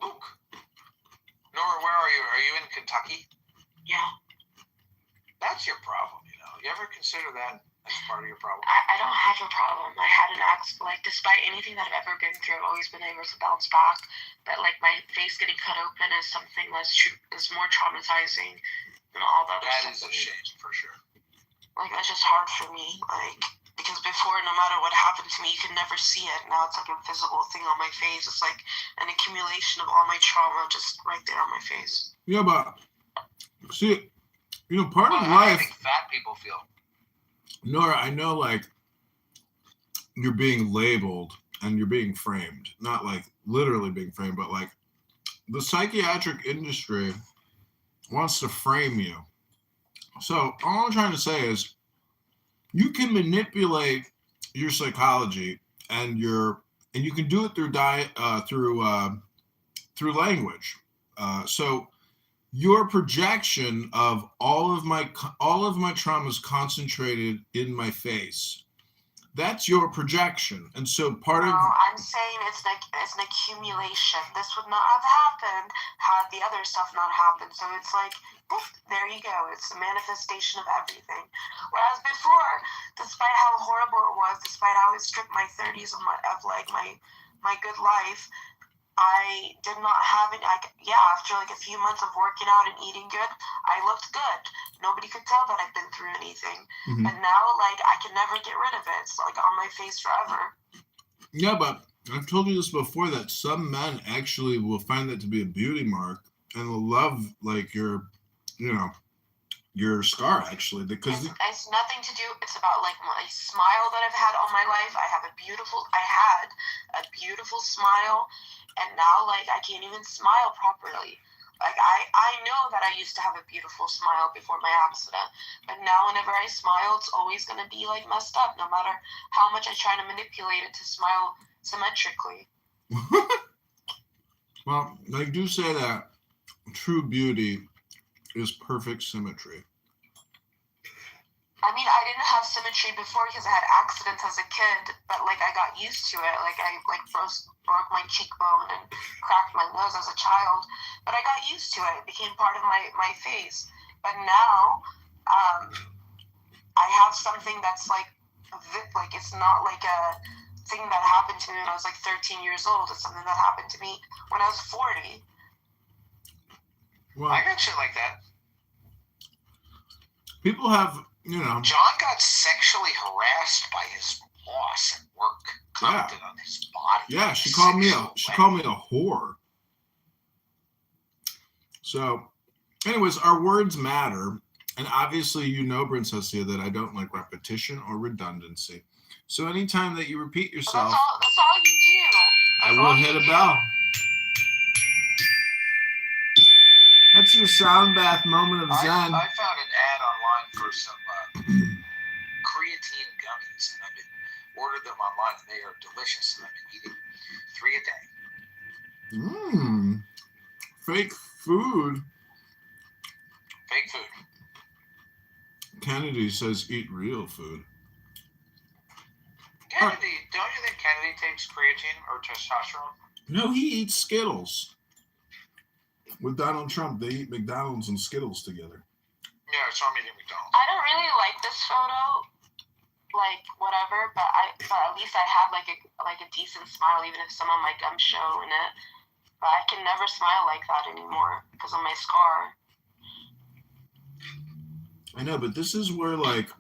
Luke. Nora, where are you? Are you in Kentucky? Yeah. That's your problem, You ever consider that as part of your problem? I don't have a problem. I had an despite anything that I've ever been through, I've always been able to bounce back. But like my face getting cut open is something is more traumatizing than all the other That stuff. is a shame, for sure. Like that's just hard for me. Because before, no matter what happened to me, you could never see it. Now it's like a physical thing on my face. It's like an accumulation of all my trauma just right there on my face. Yeah, but see, part of life. I think fat people feel. Nora, I know like you're being labeled and you're being framed, not like literally being framed, but like the psychiatric industry wants to frame you. So all I'm trying to say is you can manipulate your psychology and you can do it through through language. So your projection of all of my traumas concentrated in my face. That's your projection, and so part of. I'm saying it's an accumulation. This would not have happened had the other stuff not happened. So it's like, poof, there you go. It's a manifestation of everything. Whereas before, despite how horrible it was, despite how it stripped my 30s of my good life, I did not have it. After like a few months of working out and eating good, I looked good. Nobody could tell that I've been through anything. Mhm. But now, like, I can never get rid of it. It's like on my face forever. Yeah, but I've told you this before that some men actually will find that to be a beauty mark and will love like your scar actually because It's nothing to do. It's about like my smile that I've had all my life. I had a beautiful smile, and now like I can't even smile properly. Like I know that I used to have a beautiful smile before my accident, but now whenever I smile, it's always gonna be like messed up, no matter how much I try to manipulate it to smile symmetrically. Well, they do say that true beauty is perfect symmetry. I mean, I didn't have symmetry before because I had accidents as a kid, but like I got used to it. Like I broke my cheekbone and cracked my nose as a child, but I got used to it. It became part of my face. But now, I have something that's like it's not like a thing that happened to me when I was like 13 years old. It's something that happened to me when I was 40. Well, I got shit like that. People have, John got sexually harassed by his boss at work. Commented on his body. Yeah, she called me a whore. So, anyways, our words matter, and obviously, Princessia, that I don't like repetition or redundancy. So, anytime that you repeat yourself, that's all you do. I will hit a bell. That's your sound bath moment of zen. I found an ad online for some creatine gummies, and I've been ordered them online, and they are delicious, and I've been eating 3 a day. Fake food. Fake food. Kennedy says eat real food. Kennedy, don't you think Kennedy takes creatine or testosterone? No, he eats Skittles. With Donald Trump, they eat McDonald's and Skittles together. Yeah, I saw him eating McDonald's. I don't really like this photo, like whatever, but at least I have like a decent smile, even if some of my gums show in it. But I can never smile like that anymore because of my scar. I know, but this is where like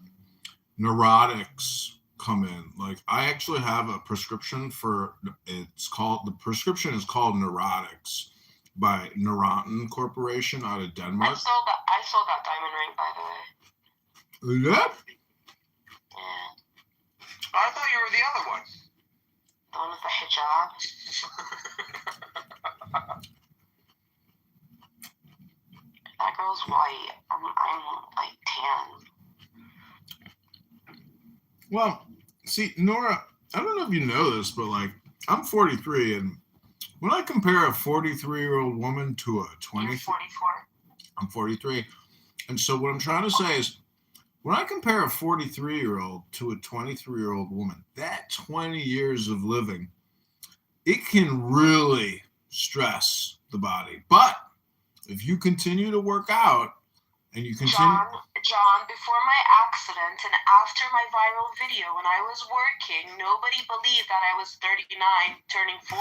neurotics come in. Like I actually have a prescription for the prescription is called Neurotics by Neurontin Corporation out of Denmark. I sold that diamond ring, by the way. Yep. Yeah. I thought you were the other one. The one with the hijab. That girl's white. I'm like tan. Well, see, Nora, I don't know if you know this, but like I'm 43, and when I compare a 43-year-old woman to a 20, You're 44. I'm 43, and so what I'm trying to say is, when I compare a 43-year-old to a 23-year-old woman, that 20 years of living, it can really stress the body. But if you continue to work out and you continue... John, before my accident and after my viral video, when I was working, nobody believed that I was 39 turning 40.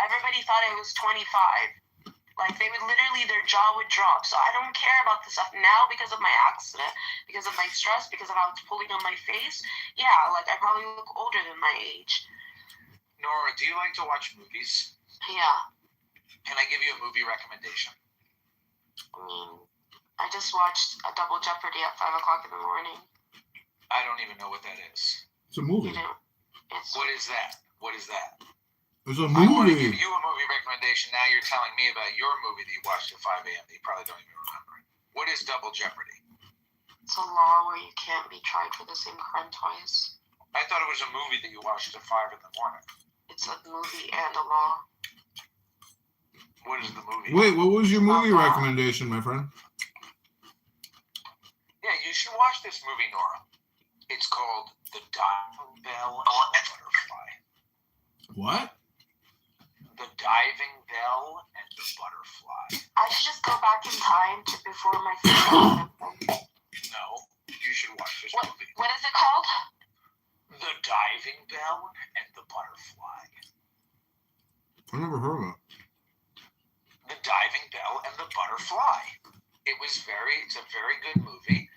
Everybody thought I was 25. Like, they would literally, their jaw would drop. So I don't care about this stuff now because of my accident, because of my stress, because of how it's pulling on my face. Yeah, like, I probably look older than my age. Nora, do you like to watch movies? Yeah. Can I give you a movie recommendation? I mean, I just watched a Double Jeopardy at 5 o'clock in the morning. I don't even know what that is. It's a movie. It's What is that? What is that? It's a I want to movie. give you a movie recommendation. Now you're telling me about your movie that you watched at 5 a.m. that you probably don't even remember. What is Double Jeopardy? it's a law where you can't be tried for the same crime twice. I thought it was a movie that you watched at 5 in the morning. It's a movie and a law. What is the movie? Wait, what was your movie recommendation, my friend? Yeah, you should watch this movie, Nora. It's called The Diving Bell and the Butterfly. What? The Diving Bell and the Butterfly. I should just go back in time to before my first. No, you should watch this movie. What is it called? The Diving Bell and the Butterfly. I never heard of it. The Diving Bell and the Butterfly. It's a very good movie,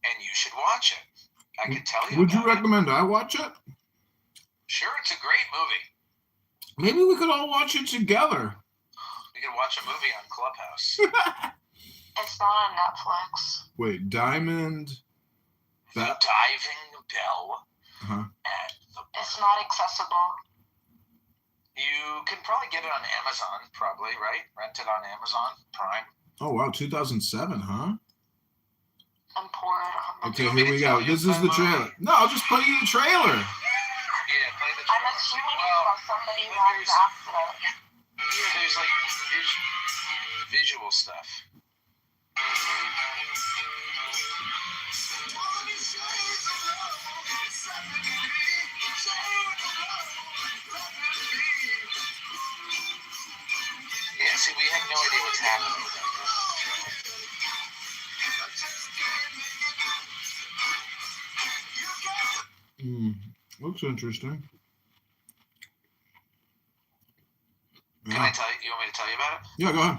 and you should watch it. I can tell you. Would you about it. recommend I watch it? Sure, it's a great movie. Maybe we could all watch it together. We could watch a movie on Clubhouse. It's not on Netflix. Wait, Diamond. The Diving Bell Uh-huh. and the It's not accessible. You can probably get it on Amazon, probably, right? Rent it on Amazon Prime. Oh wow, 2007, huh? I'm poor. I don't have money. Okay, here we go. This is the trailer. No, I'll just play you the trailer. Yeah, play the I'm trailer. assuming Well, it's about somebody who has an accident. there's like visual stuff. Yeah, see, we have no idea what's happening. Looks interesting. Can I tell you? You want me to tell you about it? Yeah, go ahead.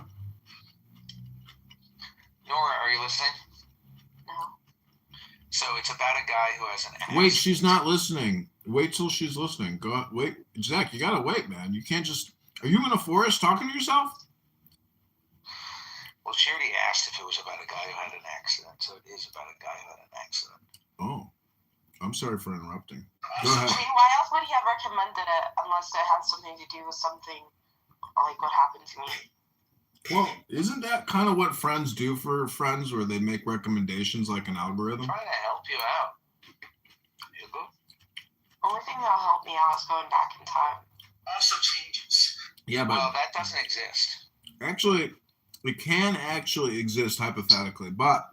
Nora, are you listening? No. So it's about a guy who has an accident. Wait, she's not listening. Wait till she's listening. Go ahead. Wait, Zach, you gotta wait, man. You can't just. Are you in a forest talking to yourself? Well, she already asked if it was about a guy who had an accident, so it is about a guy who had an accident. Oh, I'm sorry for interrupting. Go I ahead. mean, why else would he have recommended it unless it had something to do with something like what happened to me? Well, isn't that kind of what friends do for friends, where they make recommendations like an algorithm? Trying to help you out. You go. Only thing that'll help me out is going back in time. Also changes. Yeah, but Well, that doesn't exist. actually, it can actually exist hypothetically, but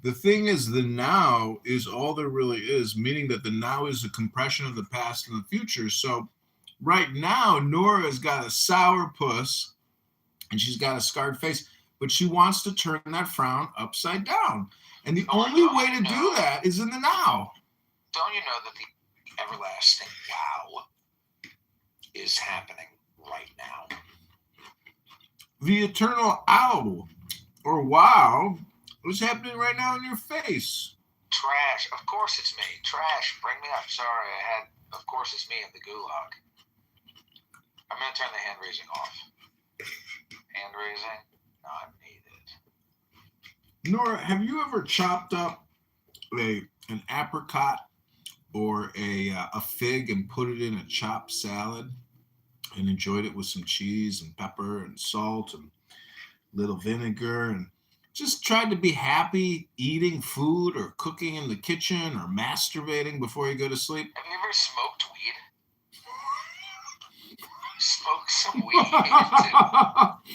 the thing is, the now is all there really is, meaning that the now is a compression of the past and the future. So right now, Nora's got a sour puss and she's got a scarred face, but she wants to turn that frown upside down. And the only way to do that is in the now. Don't you know that the everlasting wow is happening right now? The eternal ow or wow is happening right now in your face. Trash. Of course it's me. Trash. Bring me up. Sorry, of course it's me in the gulag. I'm going to turn the hand raising off. Hand raising not needed. Nora, have you ever chopped up an apricot or a fig and put it in a chopped salad and enjoyed it with some cheese and pepper and salt and little vinegar and just tried to be happy eating food or cooking in the kitchen or masturbating before you go to sleep? Have you ever smoked weed? Smoke some weed too.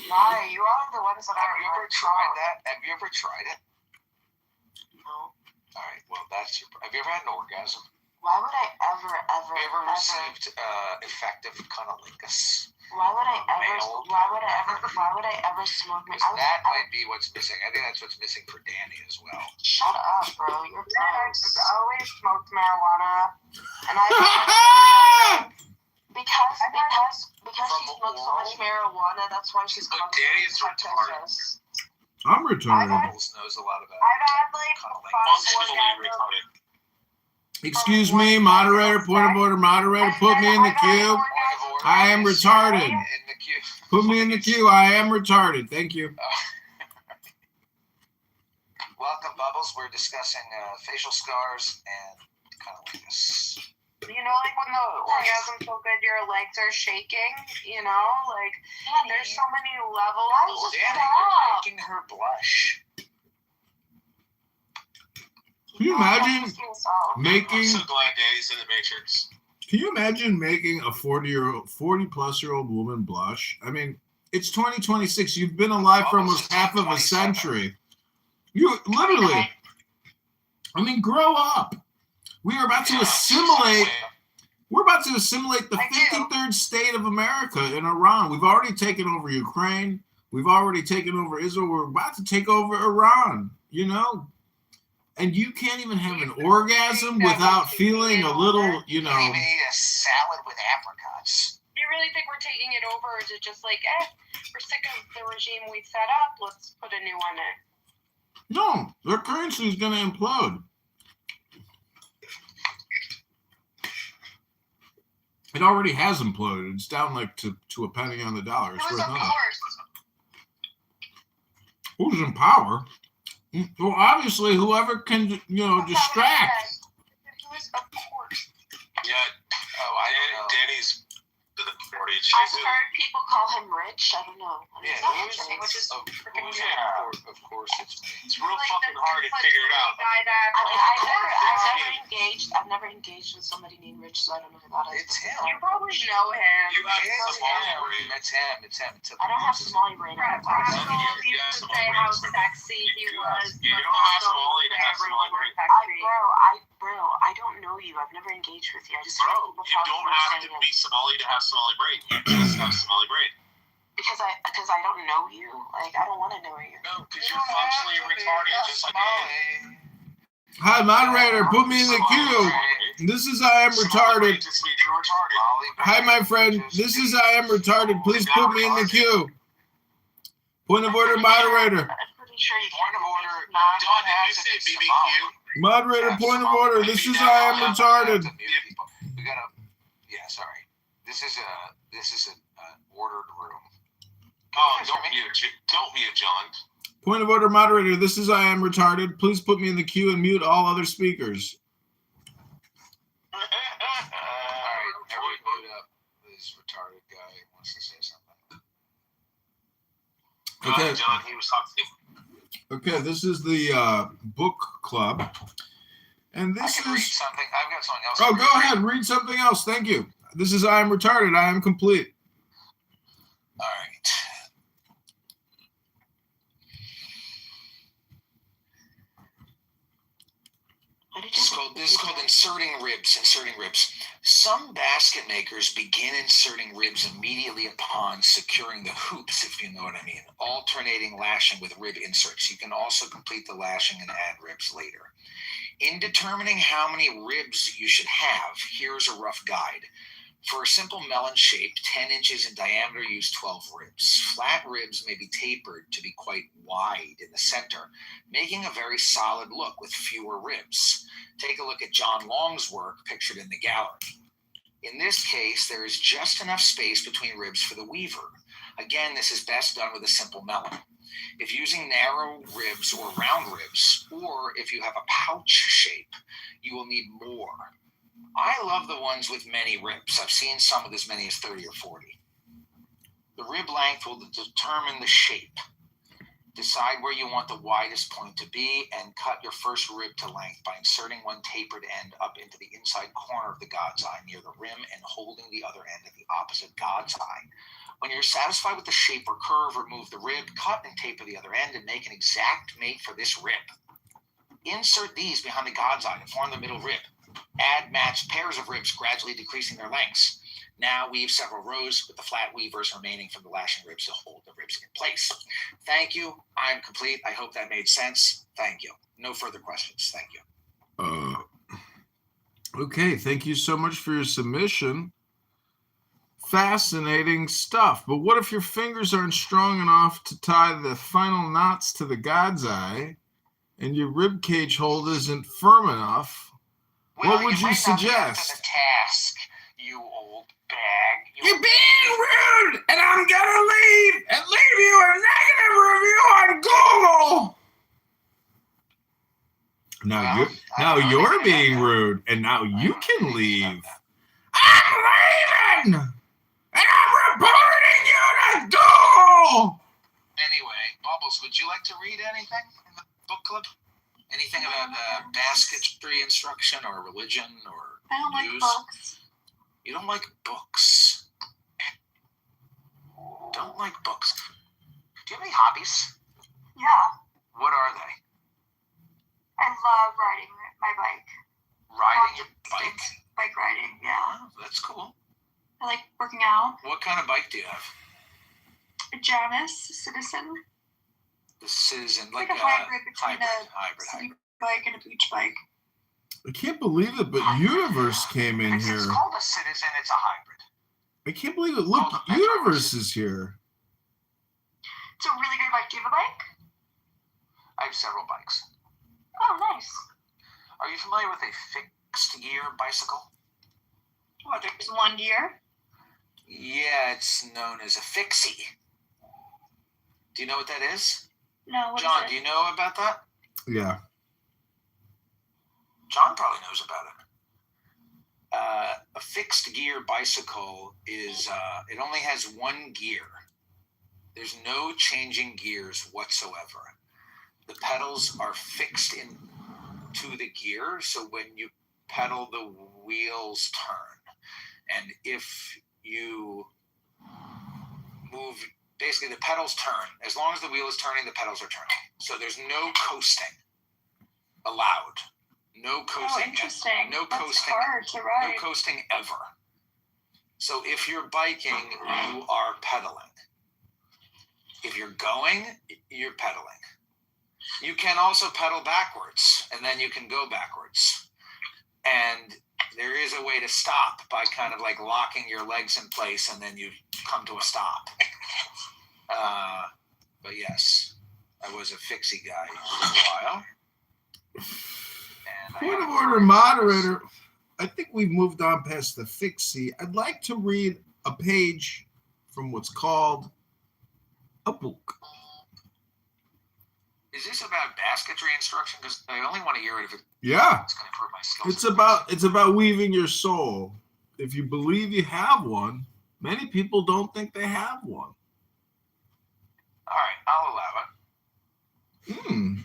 Why? You are the ones that Have you are ever tried that? Have you ever tried it? No. All right. Well, that's your. Have you ever had an orgasm? Why would I ever? Have you ever received effective cunnilingus? Why would I ever? Mailed? Why would I ever smoke? That might be what's missing. I think that's what's missing for Danny as well. Shut up, bro. You're gross. I've always smoked marijuana, and Because From she smokes so oral? much marijuana, that's why she's Look, constantly Danny's retarded. suspicious. I'm retarded. Bubbles knows a lot about I've had like cunnilingus. orgasms. Excuse me, moderator, point of order, moderator, put me in the queue. I am retarded. In the queue. Put me in the queue. I am retarded. Thank you. Welcome, Bubbles. girls, we're discussing facial scars and cunnilingus. You know, like when the orgasm's so good, your legs are shaking. You know, like there's so many levels. Danny, you're making her blush. Can you imagine I'm making? so glad Danny's in the Matrix. Can you imagine making a 40-plus-year-old woman blush? I mean, it's 2026. You've been alive for almost half of a century. You literally. I mean, grow up. We are about to assimilate. We're about to assimilate the 53rd state of America in Iran. We've already taken over Ukraine. We've already taken over Israel. We're about to take over Iran, you know? And you can't even have an orgasm without feeling a little, you know. Maybe a salad with apricots. Do you really think we're taking it over, or is it just like, we're sick of the regime we set up, let's put a new one in? No, their currency is going to implode. It already has imploded. It's down like to a penny on the dollar. It's worth nothing. Who's in power? Well, obviously, whoever can, you know, distract. Who's of course? Yeah. Oh, I don't know. Danny's to the 40. I've heard people call him rich. I don't know. Yeah, Which is freaking of course it's me. It's real fucking hard to figure it out. I've never engaged with somebody named Rich, so I don't know about it. It's him. You probably know him. You have Somali brain. It's him. I don't have Somali brain. Perhaps he used to say how sexy he was. You don't have Somali to have Somali brain. I don't know you. I've never engaged with you. I just heard Bro, people you talking don't and have saying to it. be Somali to have Somali brain. You just have Somali brain. Because I don't know you. Like, I don't want to know you. No, because you're functionally retarded just like me. Hi, moderator. Put me in the queue. This is I am retarded. Just means you're retarded. Hi, my friend. This is I am retarded. Please put me in the queue. Point of order, moderator. I'm pretty sure you Point can't. of order. Don, did you say BBQ? Moderator, point of order. This is I am retarded. We gotta. Yeah, sorry. This is an ordered room. Oh, don't mute, John. Point of order, moderator. This is I am retarded. Please put me in the queue and mute all other speakers. All right, everybody mute up. This retarded guy wants to say something. Okay. John, he was talking. Okay, this is the book club. And I this can read is... something. I've got something else. Oh, go ahead. Read something else. Thank you. This is I am retarded. I am complete. All right. This is called inserting ribs. Some basket makers begin inserting ribs immediately upon securing the hoops, if you know what I mean, alternating lashing with rib inserts. You can also complete the lashing and add ribs later. In determining how many ribs you should have, here's a rough guide. For a simple melon shape, 10 inches in diameter, use 12 ribs. Flat ribs may be tapered to be quite wide in the center, making a very solid look with fewer ribs. Take a look at John Long's work pictured in the gallery. In this case, there is just enough space between ribs for the weaver. Again, this is best done with a simple melon. If using narrow ribs or round ribs, or if you have a pouch shape, you will need more. I love the ones with many ribs. I've seen some with as many as 30 or 40. The rib length will determine the shape. Decide where you want the widest point to be and cut your first rib to length by inserting one tapered end up into the inside corner of the god's eye near the rim and holding the other end at the opposite god's eye. When you're satisfied with the shape or curve, remove the rib, cut and taper the other end, and make an exact mate for this rib. Insert these behind the god's eye to form the middle rib. Add matched pairs of ribs, gradually decreasing their lengths. Now weave several rows with the flat weavers remaining from the lashing ribs to hold the ribs in place. Thank you. I'm complete. I hope that made sense. Thank you. No further questions. Thank you. Okay, thank you so much for your submission. Fascinating stuff. But what if your fingers aren't strong enough to tie the final knots to the god's eye and your rib cage hold isn't firm enough? What would you suggest? The task, you old bag. You're being rude, and I'm gonna leave and leave you a negative review on Google. Now Well, you're being rude, and now you can leave. I'm leaving, and I'm reporting you to go. Anyway, Bubbles, would you like to read anything in the book club? Anything about basketry instruction or religion or I don't like news? books. You don't like books. Don't like books. Do you have any hobbies? Yeah, What are they? I love riding my bike. Riding Long a bike? distance Bike riding, yeah. Oh, that's cool. I like working out. What kind of bike do you have? A Janus Citizen. The Citizen, Like like a hybrid between hybrid. a city bike and a beach bike. I can't believe it, but Universe came in It's here. called a Citizen. It's a hybrid. I can't believe it. Look, Universe is here. It's a really good bike. Do you have a bike? I have several bikes. Oh, nice. Are you familiar with a fixed gear bicycle? Oh, there's one gear. Yeah, it's known as a fixie. Do you know what that is? No, what John, is do it? you know about that? Yeah. John probably knows about it. A fixed gear bicycle is, it only has one gear. There's no changing gears whatsoever. The pedals are fixed into the gear, so when you pedal, the wheels turn. And if you move, basically the pedals turn. As long as the wheel is turning, the pedals are turning. So there's no coasting allowed. No coasting. Oh, interesting. No That's coasting. hard to ride. No coasting ever. So if you're biking, you are pedaling. If you're going, you're pedaling. You can also pedal backwards, and then you can go backwards. And there is a way to stop by kind of like locking your legs in place, and then you come to a stop. But yes, I was a fixie guy for a while. Point of order, moderator. I think we've moved on past the fixie. I'd like to read a page from what's called a book. Is this about basketry instruction? Because I only want to hear it if Yeah. it's going to improve my skills. It's about weaving your soul. If you believe you have one, many people don't think they have one. All right, I'll allow it.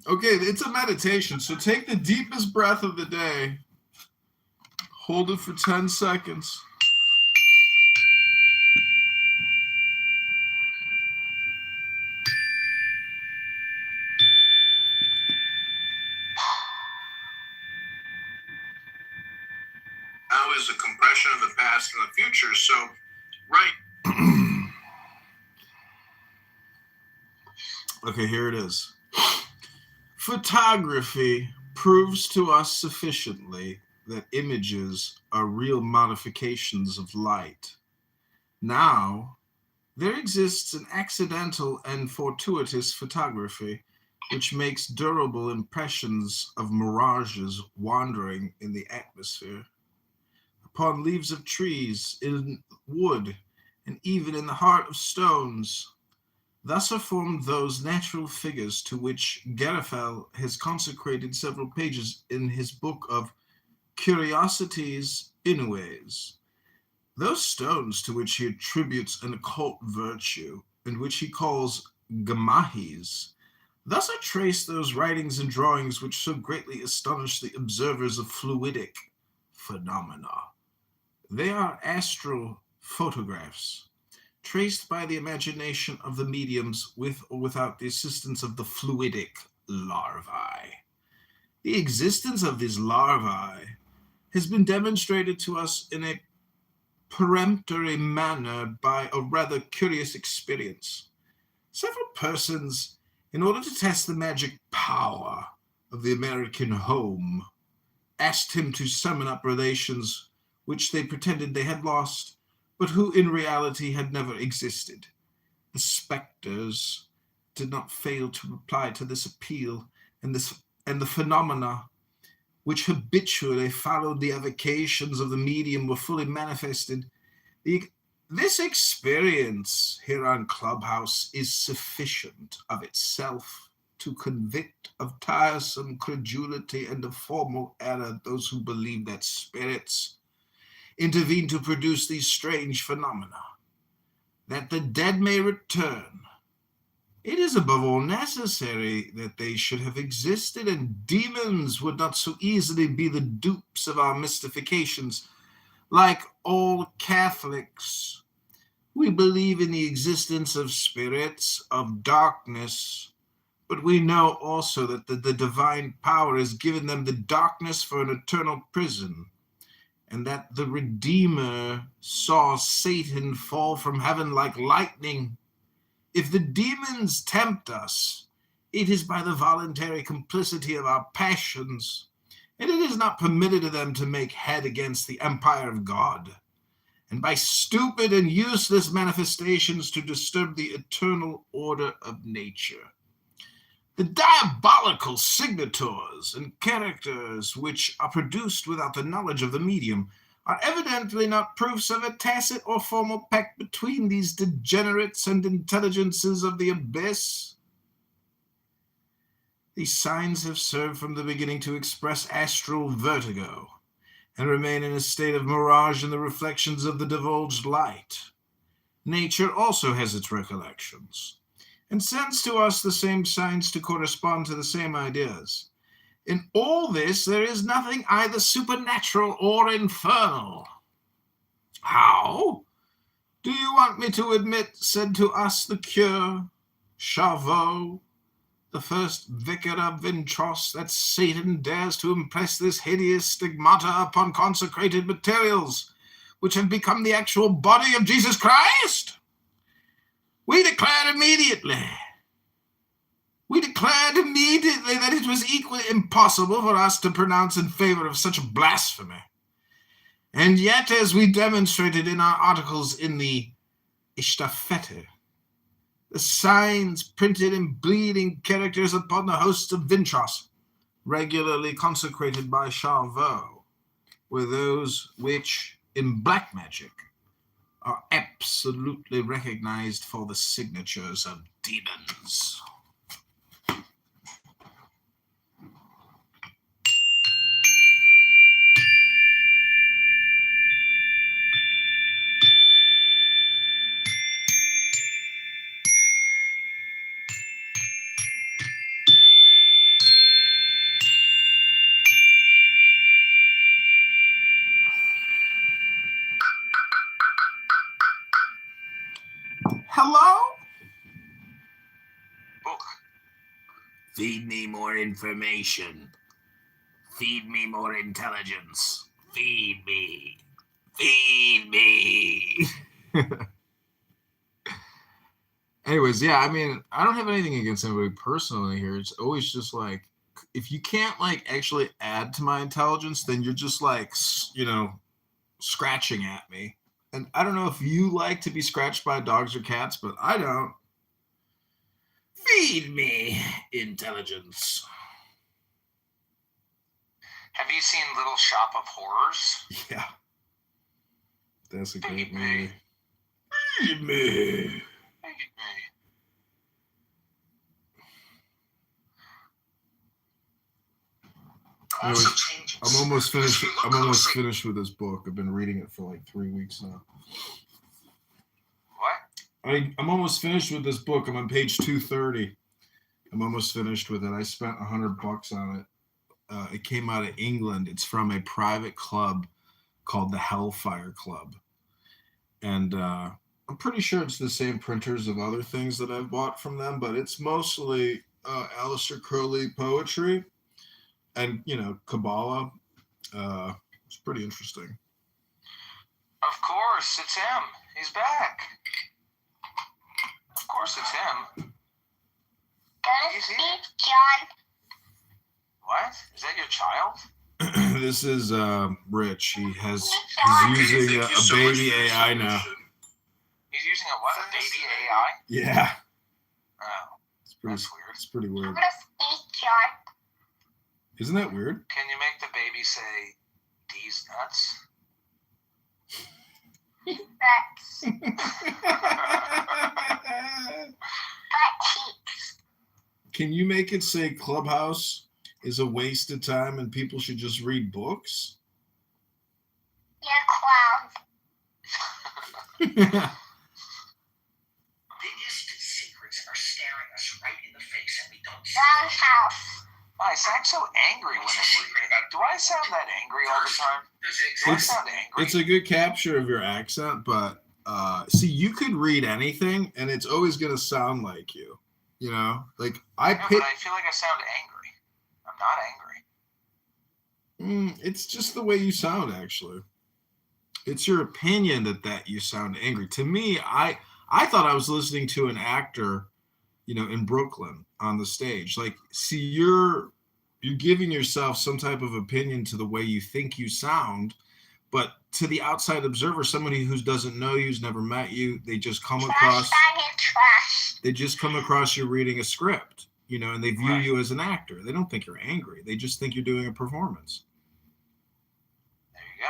Okay, it's a meditation. So take the deepest breath of the day. Hold it for 10 seconds. Now is a compression of the past and the future. So, right. Okay, here it is. Photography proves to us sufficiently that images are real modifications of light. Now, there exists an accidental and fortuitous photography which makes durable impressions of mirages wandering in the atmosphere, upon leaves of trees, in wood, and even in the heart of stones. Thus are formed those natural figures to which Garofel has consecrated several pages in his book of Curiosities Inues. Those stones to which he attributes an occult virtue, and which he calls gamahis. Thus are traced those writings and drawings which so greatly astonish the observers of fluidic phenomena. They are astral photographs, traced by the imagination of the mediums with or without the assistance of the fluidic larvae. The existence of these larvae has been demonstrated to us in a peremptory manner by a rather curious experience. Several persons, in order to test the magic power of the American home, asked him to summon up relations which they pretended they had lost, but who in reality had never existed. The specters did not fail to reply to this appeal, and the phenomena which habitually followed the evocations of the medium were fully manifested. This experience here on Clubhouse is sufficient of itself to convict of tiresome credulity and of formal error those who believe that spirits intervene to produce these strange phenomena, that the dead may return. It is above all necessary that they should have existed, and demons would not so easily be the dupes of our mystifications. Like all Catholics, we believe in the existence of spirits of darkness, but we know also that the divine power has given them the darkness for an eternal prison, and that the Redeemer saw Satan fall from heaven like lightning. If the demons tempt us, it is by the voluntary complicity of our passions, and it is not permitted to them to make head against the empire of God, and by stupid and useless manifestations to disturb the eternal order of nature. The diabolical signatures and characters which are produced without the knowledge of the medium are evidently not proofs of a tacit or formal pact between these degenerates and intelligences of the abyss. These signs have served from the beginning to express astral vertigo, and remain in a state of mirage in the reflections of the divulged light. Nature also has its recollections, and sends to us the same signs to correspond to the same ideas. In all this, there is nothing either supernatural or infernal. How? Do you want me to admit, said to us the cure, Charveau, the first vicar of Vintros, that Satan dares to impress this hideous stigmata upon consecrated materials, which have become the actual body of Jesus Christ? We declared immediately that it was equally impossible for us to pronounce in favor of such blasphemy. And yet, as we demonstrated in our articles in the Estafette, the signs printed in bleeding characters upon the hosts of Vintros, regularly consecrated by Charveau, were those which, in black magic, are absolutely recognized for the signatures of demons. Hello? Book. Feed me more information. Feed me more intelligence. Feed me. Feed me. Anyways, yeah, I mean, I don't have anything against anybody personally here. It's always just like, if you can't like actually add to my intelligence, then you're just like, scratching at me. And I don't know if you like to be scratched by dogs or cats, but I don't. Feed me intelligence. Have you seen Little Shop of Horrors? Yeah. That's a great Feed me. movie. Feed me. Feed me. Anyways, Also changes. I'm almost finished. If you look I'm almost closely- finished with this book. I've been reading it for like 3 weeks now. What? I'm almost finished with this book. I'm on page 230. I'm almost finished with it. I spent $100 on it. It came out of England. It's from a private club called the Hellfire Club, and I'm pretty sure it's the same printers of other things that I've bought from them. But it's mostly Aleister Crowley poetry, and Kabbalah. It's pretty interesting. Of course, it's him. He's back. Of course, it's him. Gotta Easy. speak, John. What? Is that your child? This is Rich. He's Thank using you a so much baby for your AI now. solution. He's using a what? A baby AI? Yeah, Oh, it's pretty. that's weird. It's pretty weird. Gotta speak, John. Isn't that weird? Can you make the baby say, "These nuts"? That's butt cheeks. Can you make it say Clubhouse is a waste of time and people should just read books? You're clowns. Biggest secrets are staring us right in the face and we don't see Wrong house. I sound so angry when I'm reading. Do I sound that angry all the time? Do I sound angry? It's a good capture of your accent, but see, you could read anything and it's always going to sound like you. You know, like But I feel like I sound angry. I'm not angry. It's just the way you sound, actually. It's your opinion that you sound angry. To me, I thought I was listening to an actor, you know, in Brooklyn on the stage. Like, see, you're giving yourself some type of opinion to the way you think you sound, but to the outside observer, somebody who doesn't know you, who's never met you, they just come across. They just come across you reading a script, you know, and they view you as an actor. They don't think you're angry. They just think you're doing a performance. There you go.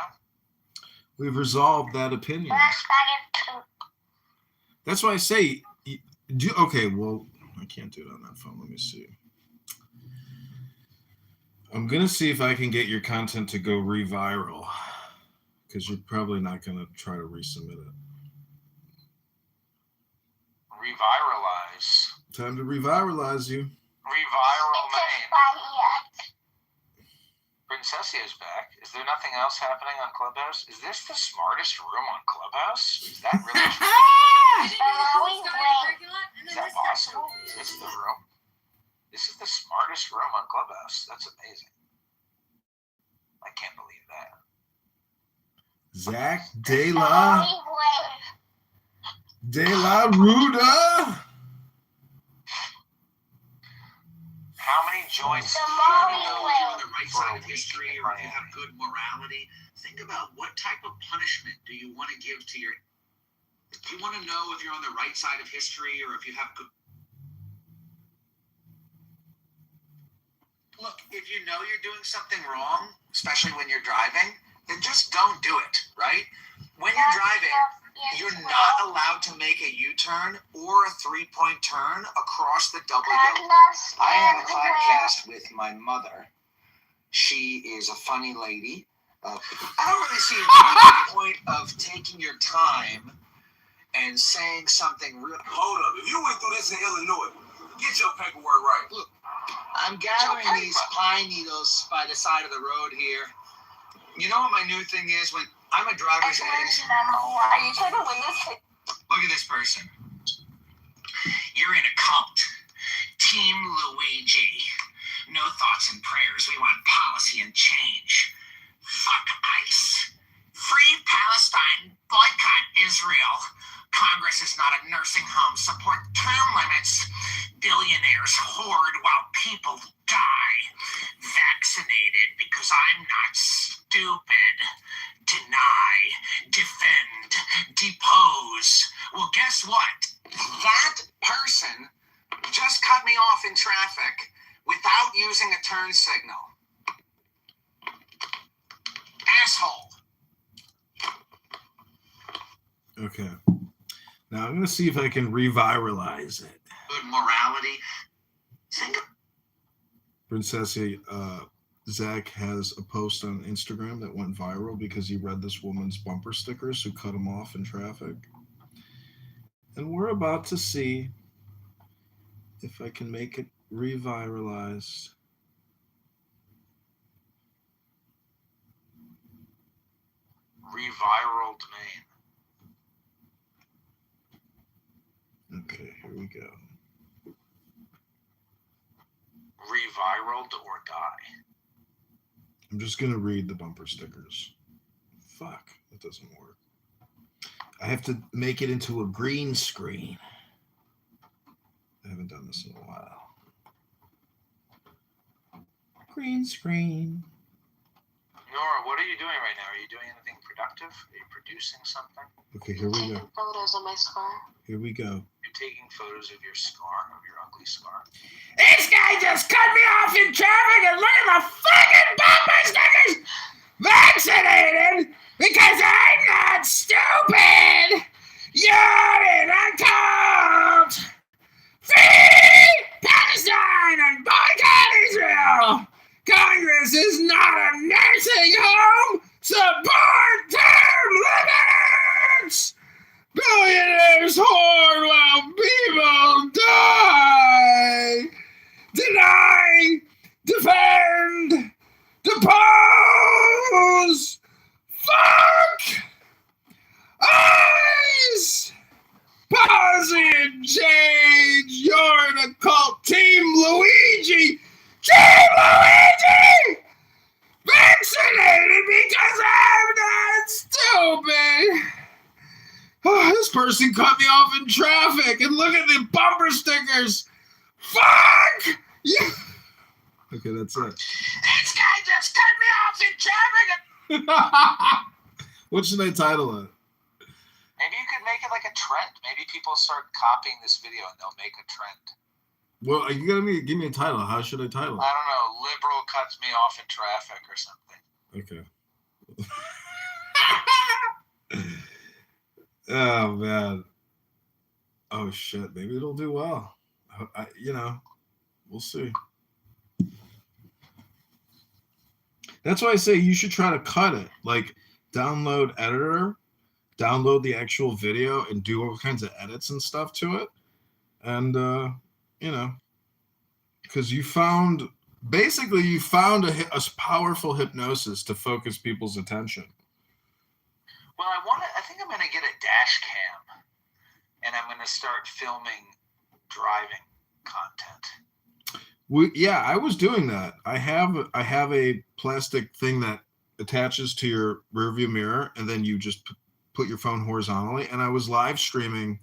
We've resolved that opinion. That's why I say, okay, well, I can't do it on that phone. Let me see. I'm going to see if I can get your content to go re-viral, because you're probably not going to try to resubmit it. Reviralize. Time to reviralize you. Reviral name. Princessia's back. Is there nothing else happening on Clubhouse? Is this the smartest room on Clubhouse? Is that really true? Is that possible? Is this the room? This is the smartest room on Clubhouse. That's amazing. I can't believe that. Zach De La Ruda. How many joints? If you're on the right side of history or if you have good morality, think about what type of punishment do you want to give to your... Do you want to know if you're on the right side of history or if you have good... Look, if you know you're doing something wrong, especially when you're driving, then just don't do it, right? When you're driving, you're not allowed to make a U-turn or a three-point turn across the double yellow. I have a podcast with my mother. She is a funny lady. I don't really see the point of taking your time and saying something real. Hold up, if you went through this in Illinois, get your paperwork right. Look, I'm gathering these pine needles by the side of the road here. You know what my new thing is? When I'm a driver's ed. Are you trying to win this? Look at this person. You're in a cult. Team Luigi. No thoughts and prayers. We want policy and change. Fuck ICE. Free Palestine. Boycott Israel. Congress is not a nursing home. Support term limits. Billionaires hoard while people die. Vaccinated because I'm not stupid. Deny, defend, depose. Well, guess what? That person just cut me off in traffic without using a turn signal. Asshole. Okay. Now I'm going to see if I can reviralize it. Good morality. Princessia, Zach has a post on Instagram that went viral because he read this woman's bumper stickers who cut him off in traffic. And we're about to see if I can make it reviralized. Reviraled name. Okay, here we go. Reviraled or die. I'm just going to read the bumper stickers. Fuck, that doesn't work. I have to make it into a green screen. I haven't done this in a while. Green screen. Nora, what are you doing right now? Are you doing anything productive? Are you producing something? Okay, here we go. Photos of my scar. Here we go. You're taking photos of your scar, of your ugly scar. This guy just cut me off in traffic and look at the fucking bumper stickers! Vaccinated because I'm not stupid! You're in a cult! Free Palestine! Congress is not a nursing home. Support term limits. Billionaires hoard while people die. Deny, defend, depose. Fuck. Eyes. Policy and change. You're in a cult. Team Luigi. Team Luigi. Vaccinated because I'm not stupid. Oh, this person cut me off in traffic, and look at the bumper stickers. Fuck! Yeah. Okay, that's it. This guy just cut me off in traffic. What should I title it? Maybe you could make it like a trend. Maybe people start copying this video and they'll make a trend. Well, you gotta give me a title. How should I title it? I don't know. Liberal cuts me off in traffic or something. Okay. Oh man. Oh shit. Maybe it'll do well. We'll see. That's why I say you should try to cut it. Like download editor, download the actual video, and do all kinds of edits and stuff to it. And because you found a powerful hypnosis to focus people's attention. Well, I think I'm going to get a dash cam, and I'm going to start filming driving content. I was doing that. I have a plastic thing that attaches to your rearview mirror, and then you just put your phone horizontally. And I was live streaming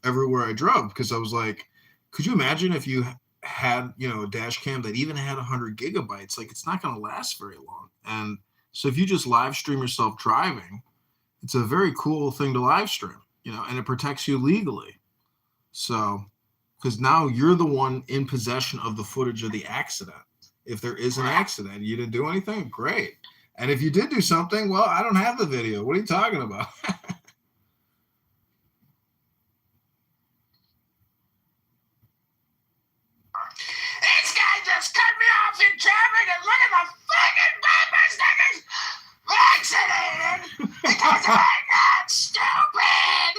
everywhere I drove because I was like, could you imagine if you had a dash cam that even had 100 gigabytes? Like, it's not going to last very long. And so if you just live stream yourself driving, it's a very cool thing to live stream, and it protects you legally. So, because now you're the one in possession of the footage of the accident. If there is an accident, you didn't do anything, great. And if you did do something, well, I don't have the video. What are you talking about? This guy just cut me off in traffic, and look at the fucking bumper stickers. Vaccinated because I'm not stupid.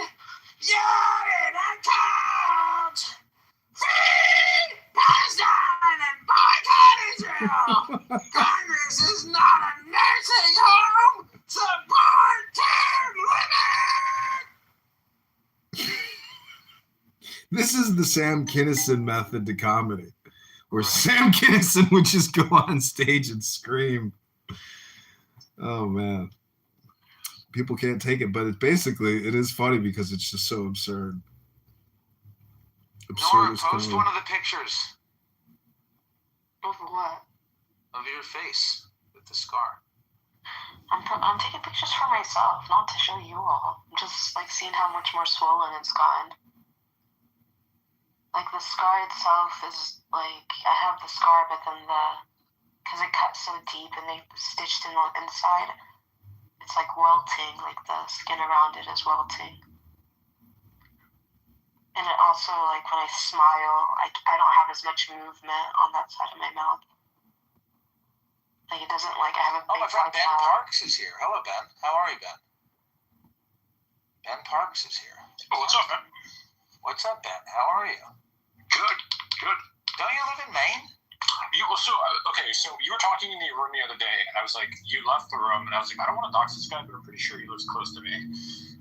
You're in a cult. Free Palestine and boycott Israel. Congress is not a nursing home. Support term limit. This is the Sam Kinison method to comedy, where Sam Kinison would just go on stage and scream. Oh man, people can't take it, but it is funny because it's just so absurd. Nora, post one of the pictures. Of what? Of your face with the scar. I'm taking pictures for myself, not to show you all. I'm just seeing how much more swollen it's gotten. The scar itself is I have the scar, but then because it cut so deep and they stitched in the inside, it's welting, the skin around it is welting. And it also, when I smile, I don't have as much movement on that side of my mouth. It doesn't, I have a big my friend Ben Parks is here. Hello, Ben. How are you, Ben? Ben Parks is here. Oh, what's up, man? What's up, Ben? How are you? Good. Don't you live in Maine? So you were talking in the room the other day, and I was like, you left the room, and I was like, I don't want to dox this guy, but I'm pretty sure he lives close to me.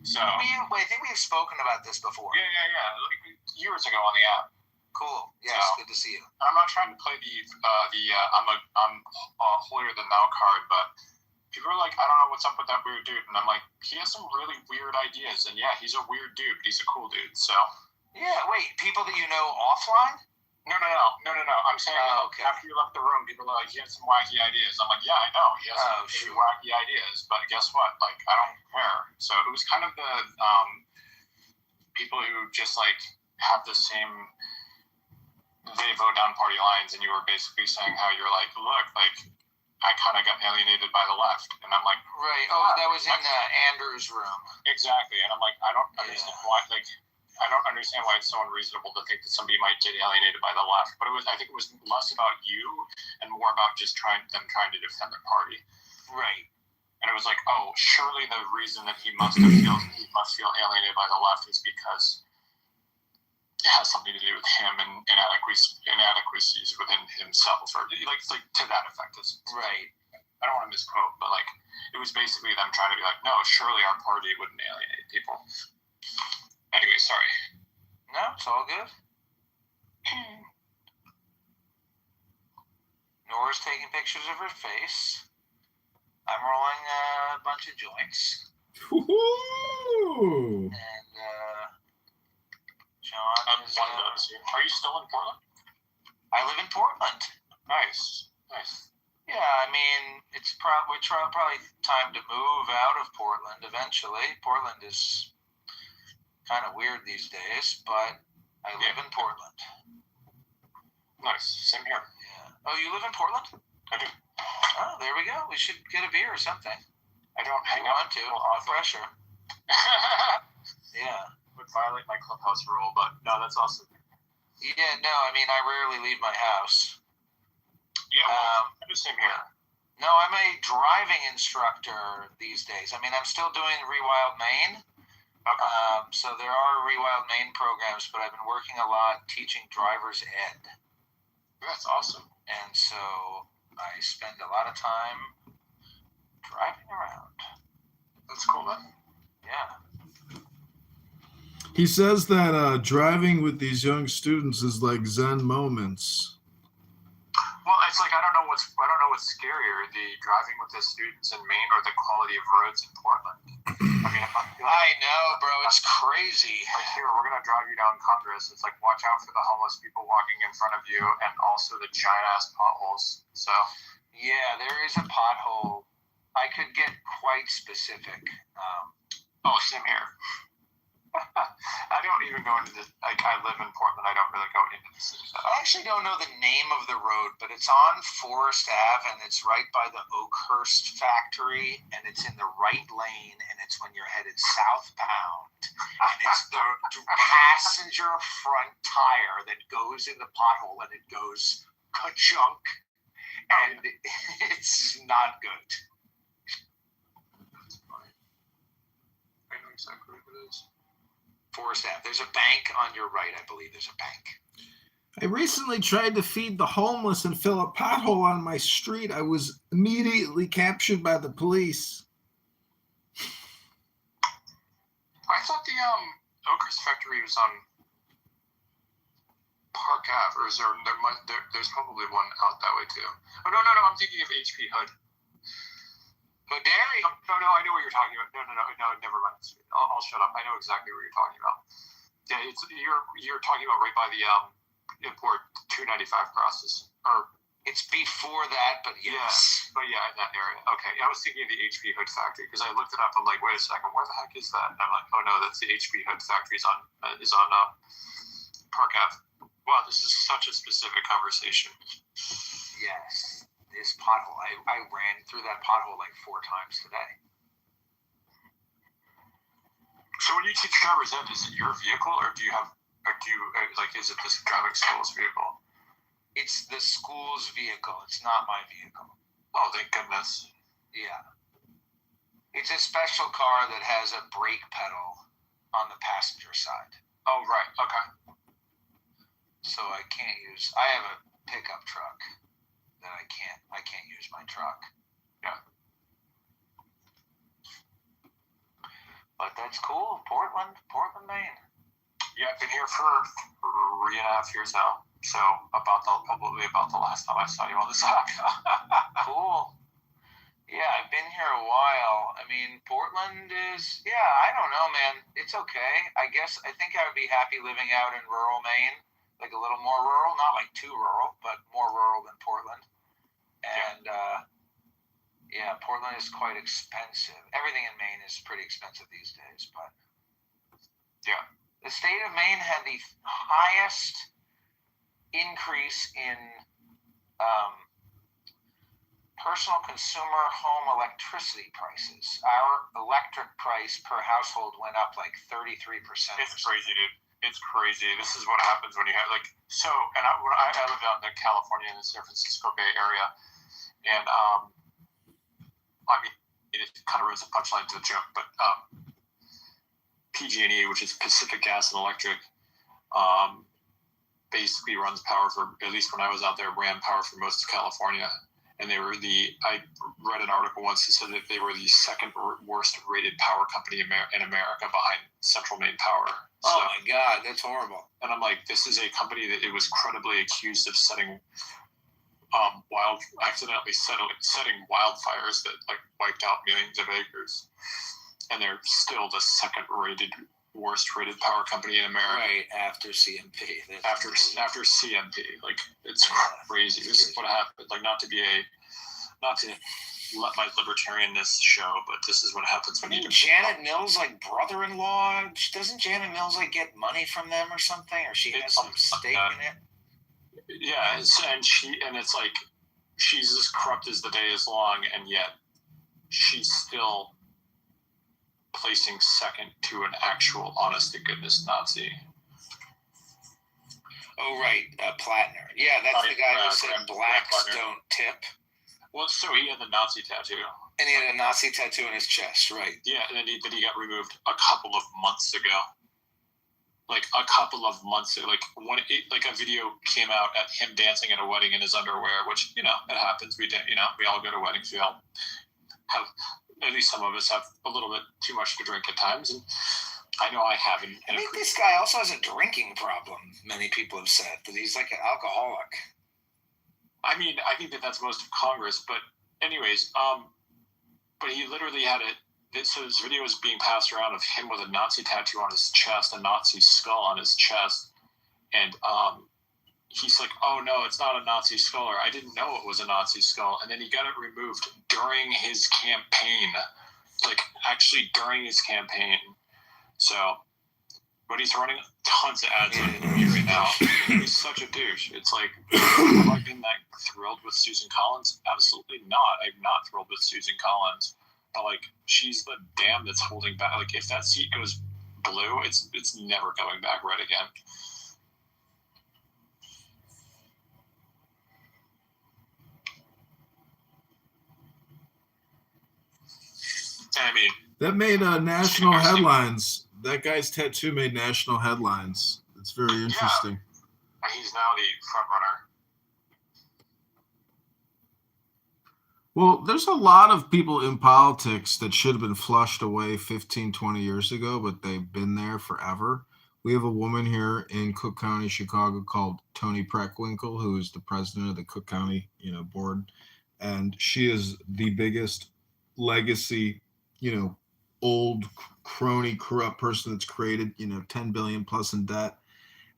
So I think we've spoken about this before. Yeah. Years ago on the app. Cool. Yeah, So, it's good to see you. I'm not trying to play I'm holier than thou card, but people are like, I don't know what's up with that weird dude, and I'm like, he has some really weird ideas, and yeah, he's a weird dude, but he's a cool dude. So yeah, wait, people that you know offline? No. I'm saying after you left the room, people are like, he has some wacky ideas. I'm like, yeah, I know. He has some pretty wacky ideas, but guess what? I don't care. So it was kind of the people who just have the same, they vote down party lines, and you were basically saying how you're like, look, I kind of got alienated by the left. And I'm like, right. Oh, that was in Andrew's room. Exactly. And I'm like, I don't understand why, I don't understand why it's so unreasonable to think that somebody might get alienated by the left. But I think it was less about you and more about just trying to defend their party. Right. And it was like, oh, surely the reason that he must feel alienated by the left is because it has something to do with him and inadequacies within himself, or like to that effect. Right. I don't want to misquote, but like it was basically them trying to be like, no, surely our party wouldn't alienate people. Anyway, sorry. No, it's all good. Nora's taking pictures of her face. I'm rolling a bunch of joints. Woo-hoo! And John is... Are you still in Portland? I live in Portland. Nice. Yeah, I mean, it's probably time to move out of Portland eventually. Portland is kind of weird these days, but I live in Portland. Nice. Same here. Yeah. Oh, you live in Portland? I do. Oh, there we go. We should get a beer or something. I don't hang out on to. No pressure. Yeah. Would violate my clubhouse rule, but no, that's awesome. Yeah, no, I mean, I rarely leave my house. Yeah, I do same here. No, I'm a driving instructor these days. I mean, I'm still doing Rewild Maine. Okay. So there are Rewild Maine programs, but I've been working a lot teaching driver's ed. That's awesome. And so I spend a lot of time driving around. That's cool, man. Yeah. He says that driving with these young students is like Zen moments. Well, it's like I don't know what's scarier, the driving with the students in Maine or the quality of roads in Portland. I mean, I know, bro. It's crazy. Like here, we're gonna drive you down Congress. It's like watch out for the homeless people walking in front of you, and also the giant ass potholes. So yeah, there is a pothole. I could get quite specific. Same here. I don't even go into this. Like I live in Portland. I don't really go into the city. I actually don't know the name of the road, but it's on Forest Ave, and it's right by the Oakhurst factory, and it's in the right lane, and it's when you're headed southbound, and it's the passenger front tire that goes in the pothole, and it goes ka-chunk, and it's not good. That's funny. I know exactly what it is. Forest Ave. There's a bank on your right, I believe. There's a bank. I recently tried to feed the homeless and fill a pothole on my street. I was immediately captured by the police. I thought the Oakhurst factory was on Park Ave, or is there's probably one out that way too. Oh no, I'm thinking of HP Hood. Dairy. No, I know what you're talking about. No, never mind. I'll shut up. I know exactly what you're talking about. Yeah, you're talking about right by the import 295 crosses, or it's before that, but yes. Yeah, but yeah, in that area. Okay, I was thinking of the HP Hood factory because I looked it up. I'm like, wait a second, where the heck is that? And I'm like, oh no, that's the HP Hood factory. Is on Park Ave. Wow, this is such a specific conversation. Yes. This pothole, I ran through that pothole like 4 times today. So when you teach driver's ed, is it your vehicle, or is it this driving school's vehicle? It's the school's vehicle. It's not my vehicle. Oh, thank goodness. Yeah. It's a special car that has a brake pedal on the passenger side. Oh, right. Okay. So I have a pickup truck that I can't use my truck. Yeah. But that's cool. Portland, Maine. Yeah, I've been here for 3.5 years now. So probably about the last time I saw you on this app. Cool. Yeah, I've been here a while. I mean, Portland is, I don't know, man. It's okay. I think I would be happy living out in rural Maine. Like a little more rural, not like too rural, but more rural than Portland. And Portland is quite expensive. Everything in Maine is pretty expensive these days, but yeah. The state of Maine had the highest increase in personal consumer home electricity prices. Our electric price per household went up like 33%. It's crazy, dude. It's crazy. This is what happens when you have and I live out in California in the San Francisco Bay Area, and I mean it kind of ruins the punchline to the joke, but PG&E, which is Pacific Gas and Electric, basically runs power for, at least when I was out there, ran power for most of California. And I read an article once that said that they were the second worst rated power company in America behind Central Maine Power. Oh my God, that's horrible. And I'm like, this is a company that it was credibly accused of setting accidentally setting wildfires that wiped out millions of acres. And they're still the second worst rated power company in America. Right, after CMP. After CMP. It's crazy. This is what happened. Not to let my libertarianness show, but this is what happens when you do. Janet Mills' brother-in-law, doesn't Janet Mills get money from them or something? Or she has some stake in it? Yeah, it's like she's as corrupt as the day is long, and yet she's still placing second to an actual honest-to-goodness Nazi. Oh, right, Plattner. Yeah, that's the guy who said blacks don't tip. Well, so he had the Nazi tattoo. And he had a Nazi tattoo on his chest, right. Yeah, and then he got removed a couple of months ago. A couple of months ago. A video came out at him dancing at a wedding in his underwear, which, it happens. We all go to weddings. We all have, at least some of us have a little bit too much to drink at times, and I know I haven't. I think this guy also has a drinking problem, many people have said, that he's like an alcoholic. I mean, I think that's most of Congress, but anyways, but he literally had it. So this video is being passed around of him with a Nazi tattoo on his chest, a Nazi skull on his chest, and he's like, "Oh no, it's not a Nazi skull," or "I didn't know it was a Nazi skull," and then he got it removed during his campaign, actually during his campaign. So, but he's running tons of ads on TV right now. He's such a douche. It's like, have I been that thrilled with Susan Collins? Absolutely not. I'm not thrilled with Susan Collins. But she's the dam that's holding back. If that seat goes blue, it's never going back red again. I mean, that made national headlines. That guy's tattoo made national headlines. It's very interesting. Yeah. He's now the front runner. Well, there's a lot of people in politics that should have been flushed away 15, 20 years ago, but they've been there forever. We have a woman here in Cook County, Chicago, called Toni Preckwinkle, who is the president of the Cook County, board. And she is the biggest legacy, old crony corrupt person that's created, 10 billion plus in debt.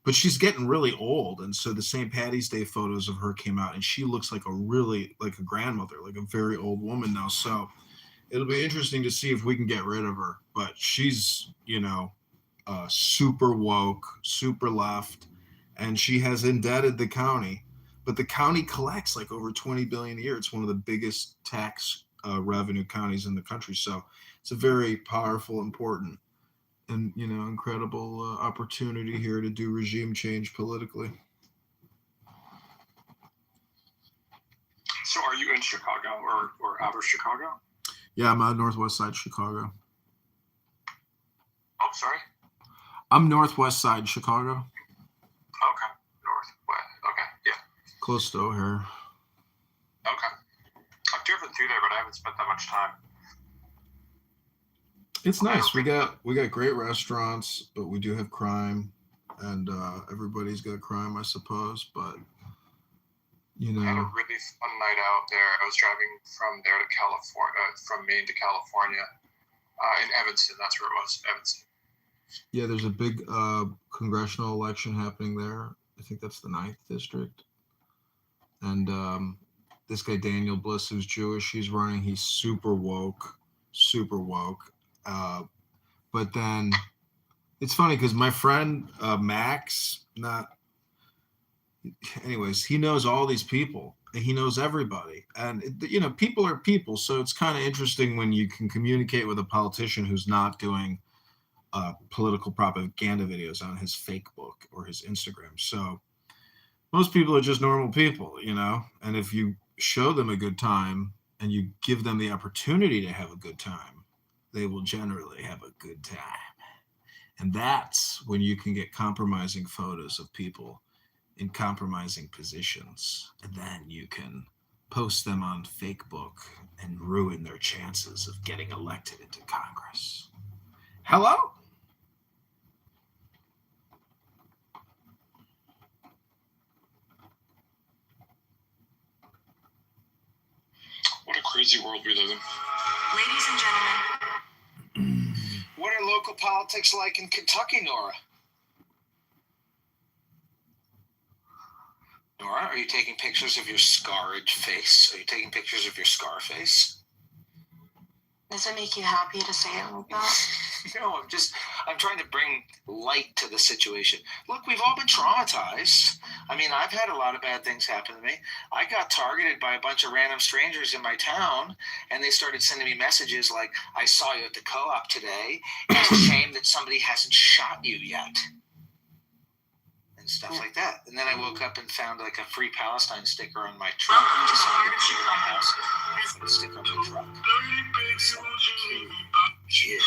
But she's getting really old. And so the St. Patty's Day photos of her came out, and she looks like a grandmother, like a very old woman now. So it'll be interesting to see if we can get rid of her. But she's, super woke, super left, and she has indebted the county. But the county collects over 20 billion a year. It's one of the biggest tax revenue counties in the country. So it's a very powerful, important, and incredible opportunity here to do regime change politically. So are you in Chicago or out of Chicago? Yeah, I'm on Northwest Side Chicago. Oh, sorry? I'm Northwest Side Chicago. Okay. Northwest. Okay, yeah. Close to O'Hare. Okay. I've driven through there, but I haven't spent that much time. It's nice. We got great restaurants, but we do have crime, and everybody's got crime, I suppose. But I had a really fun night out there. I was driving from there to California, from Maine to California, in Evanston. That's where it was, Evanston. Yeah, there's a big congressional election happening there. I think that's the 9th district, and this guy Daniel Bliss, who's Jewish, he's running. He's super woke. But then it's funny because my friend Max, he knows all these people and he knows everybody, and people are people. So it's kind of interesting when you can communicate with a politician who's not doing political propaganda videos on his fake book or his Instagram. So most people are just normal people, you know, and if you show them a good time and you give them the opportunity to have a good time, they will generally have a good time. And that's when you can get compromising photos of people in compromising positions. And then you can post them on Facebook and ruin their chances of getting elected into Congress. Hello? What a crazy world we live in. Ladies and gentlemen. What are local politics like in Kentucky, Nora? Nora, are you taking pictures of your scarred face? Are you taking pictures of your scar face? Does it make you happy to say it like that? No, I'm trying to bring light to the situation. Look, we've all been traumatized. I mean, I've had a lot of bad things happen to me. I got targeted by a bunch of random strangers in my town, and they started sending me messages like, I saw you at the co-op today. It's a shame that somebody hasn't shot you yet. And stuff like that. And then I woke up and found like a Free Palestine sticker on my truck. Just somebody put it on my house. Put a sticker on my truck. So cute.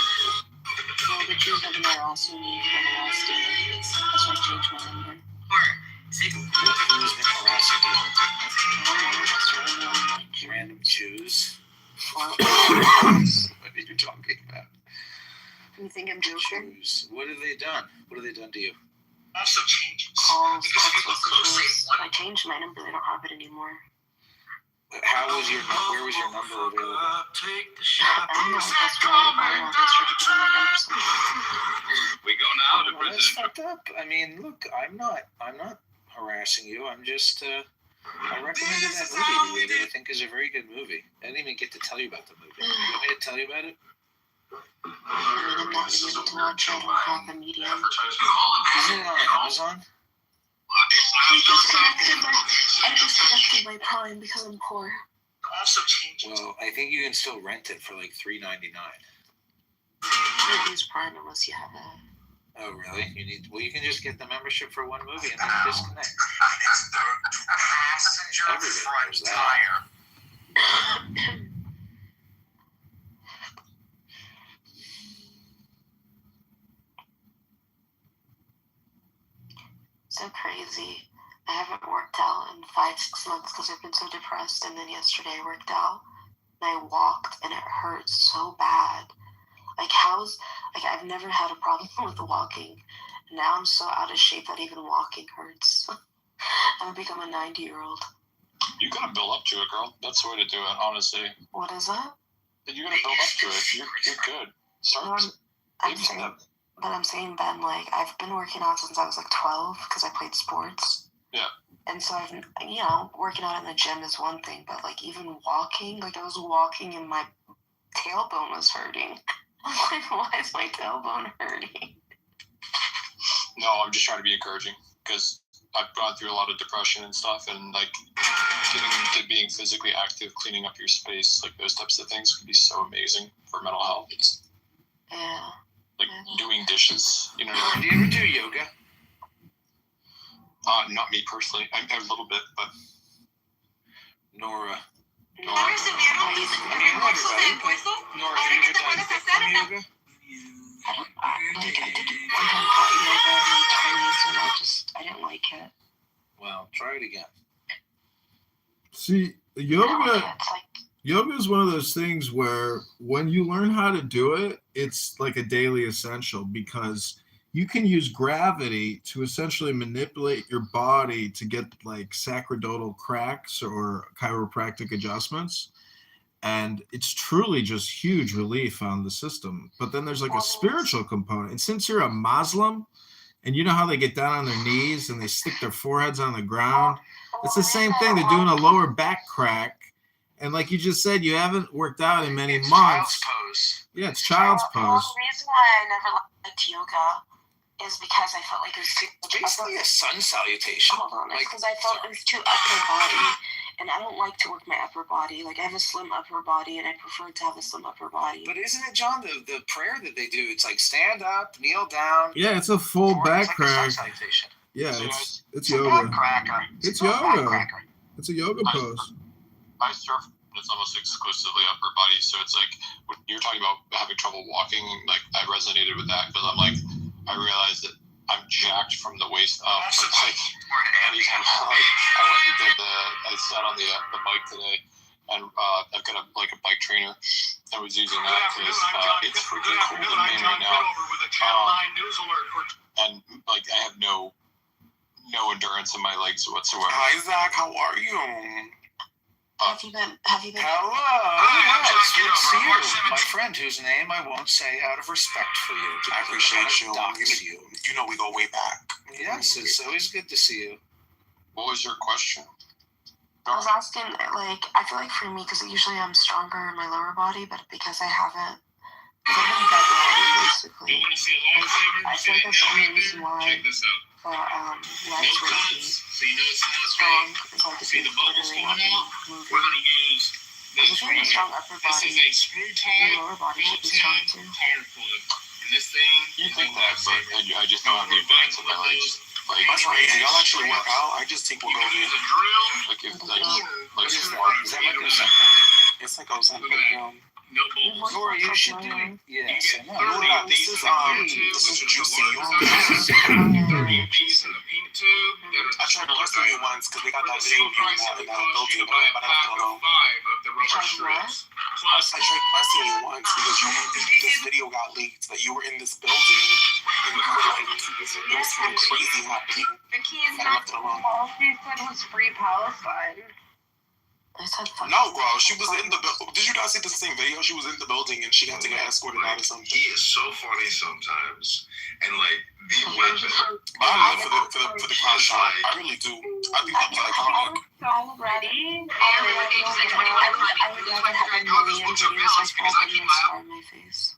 Well, the Jews over there also need harassing. That's why I changed my number. Who's been harassing you? Random Jews? What are you talking about? You think I'm joking? Jews. What have they done? What have they done to you? Also changes. Calls, text messages. I changed my number. They don't have it anymore. Where was your number available? I don't know. That's why they started getting my number somewhere. We go now to Well, that's President fucked up. I mean, look, I'm not harassing you. I'm just I recommended that movie to you that I think is a very good movie. I didn't even get to tell you about the movie. You want me to tell you about it? I'm not being able to watch it. I don't have the medium. Isn't it on Amazon? I disconnected my Prime because I'm poor. Also changes. Well, I think you can still rent it for like $3.99. I don't use Prime unless you have it. Oh, really? You can just get the membership for one movie and then disconnect. It's the passenger Everybody front knows that. tire. So crazy. I haven't worked out in 5-6 months because I've been so depressed. And then yesterday I worked out and I walked and it hurt so bad. I've never had a problem with walking. And now I'm so out of shape that even walking hurts. I'm gonna become a 90-year-old. You gotta build up to it, girl. That's the way to do it, honestly. What is that? You gotta build up to it. You're good. I'm saying, Ben, like, I've been working out since I was like 12 because I played sports. Yeah. And so working out in the gym is one thing, but like even walking, like I was walking and my tailbone was hurting. I'm like, why is my tailbone hurting? No, I'm just trying to be encouraging because I've gone through a lot of depression and stuff, and like getting into being physically active, cleaning up your space, like those types of things could be so amazing for mental health. Yeah. Like doing dishes, you know. Do you ever do yoga? Not me personally. A little bit, but Nora. I Nora, have you ever done yoga? I did one time hot yoga in my 20s and I didn't like it. Well, try it again. See, yoga is one of those things where when you learn how to do it, it's like a daily essential because you can use gravity to essentially manipulate your body to get like sacerdotal cracks or chiropractic adjustments. And it's truly just huge relief on the system. But then there's like a spiritual component. And since you're a Muslim and you know how they get down on their knees and they stick their foreheads on the ground, it's the same thing. They're doing a lower back crack. And like you just said, you haven't worked out in many months. Child's pose. Yeah, it's child's pose. The reason why I never liked yoga is because I felt like it was too It's basically a sun salutation. Hold on, because I felt it was too upper body. and I don't like to work my upper body. Like I have a slim upper body, and I prefer to have a slim upper body. But isn't it, John, the prayer that they do? It's like stand up, kneel down. Yeah, it's a full back It's like a crack. sun salutation. Yeah, So it's Back yoga. cracker. It's a back yoga. cracker. It's a yoga pose. I surf. It's almost exclusively upper body, so it's like when you're talking about having trouble walking. Like I resonated with that because I'm like, I realized that I'm jacked from the waist up. So it's like anytime I went and did I sat on the bike today, and I've got a bike trainer. I was using that because it's freaking cold in Maine right now. And like I have no endurance in my legs whatsoever. Hi Zach, how are you? Have you been? Hello. I'm John It's good to see Kitover, you. My friend, whose name I won't say out of respect for you. I appreciate you. Dox you. You know we go way back. Yes, it's always good to see you. What was your question? I was asking, like, I feel like for me, because usually I'm stronger in my lower body, but because I haven't, because I've been bedridden, basically. I feel like that's the only reason why the legs would be strong, is like if you literally have been moving. Because if you have a strong upper body, your lower body should be strong too. You think that, but I just don't have the endurance in my legs. Like, That's crazy. Y'all actually work out? I just think we'll go there. like Is that like Ozempic? It's like Ozempic, Or you should do it. Yes, I know. No, this is juicy. I tried busting you once because they got that video of you in that building, but I left it alone. I tried busting you once because this video got leaked that you were in this building and you were like, there was something crazy happening. And I left it alone. All she said was free Palestine. I said fuck. No, bro, she was in the building. Did you guys see the same video? She was in the building and she had to get escorted out or something. He is so funny sometimes, and like the weapon. I love it for the crowd shot. I really do. I think that's iconic. So ready. I would rather have a million videos like that than a scar on my face.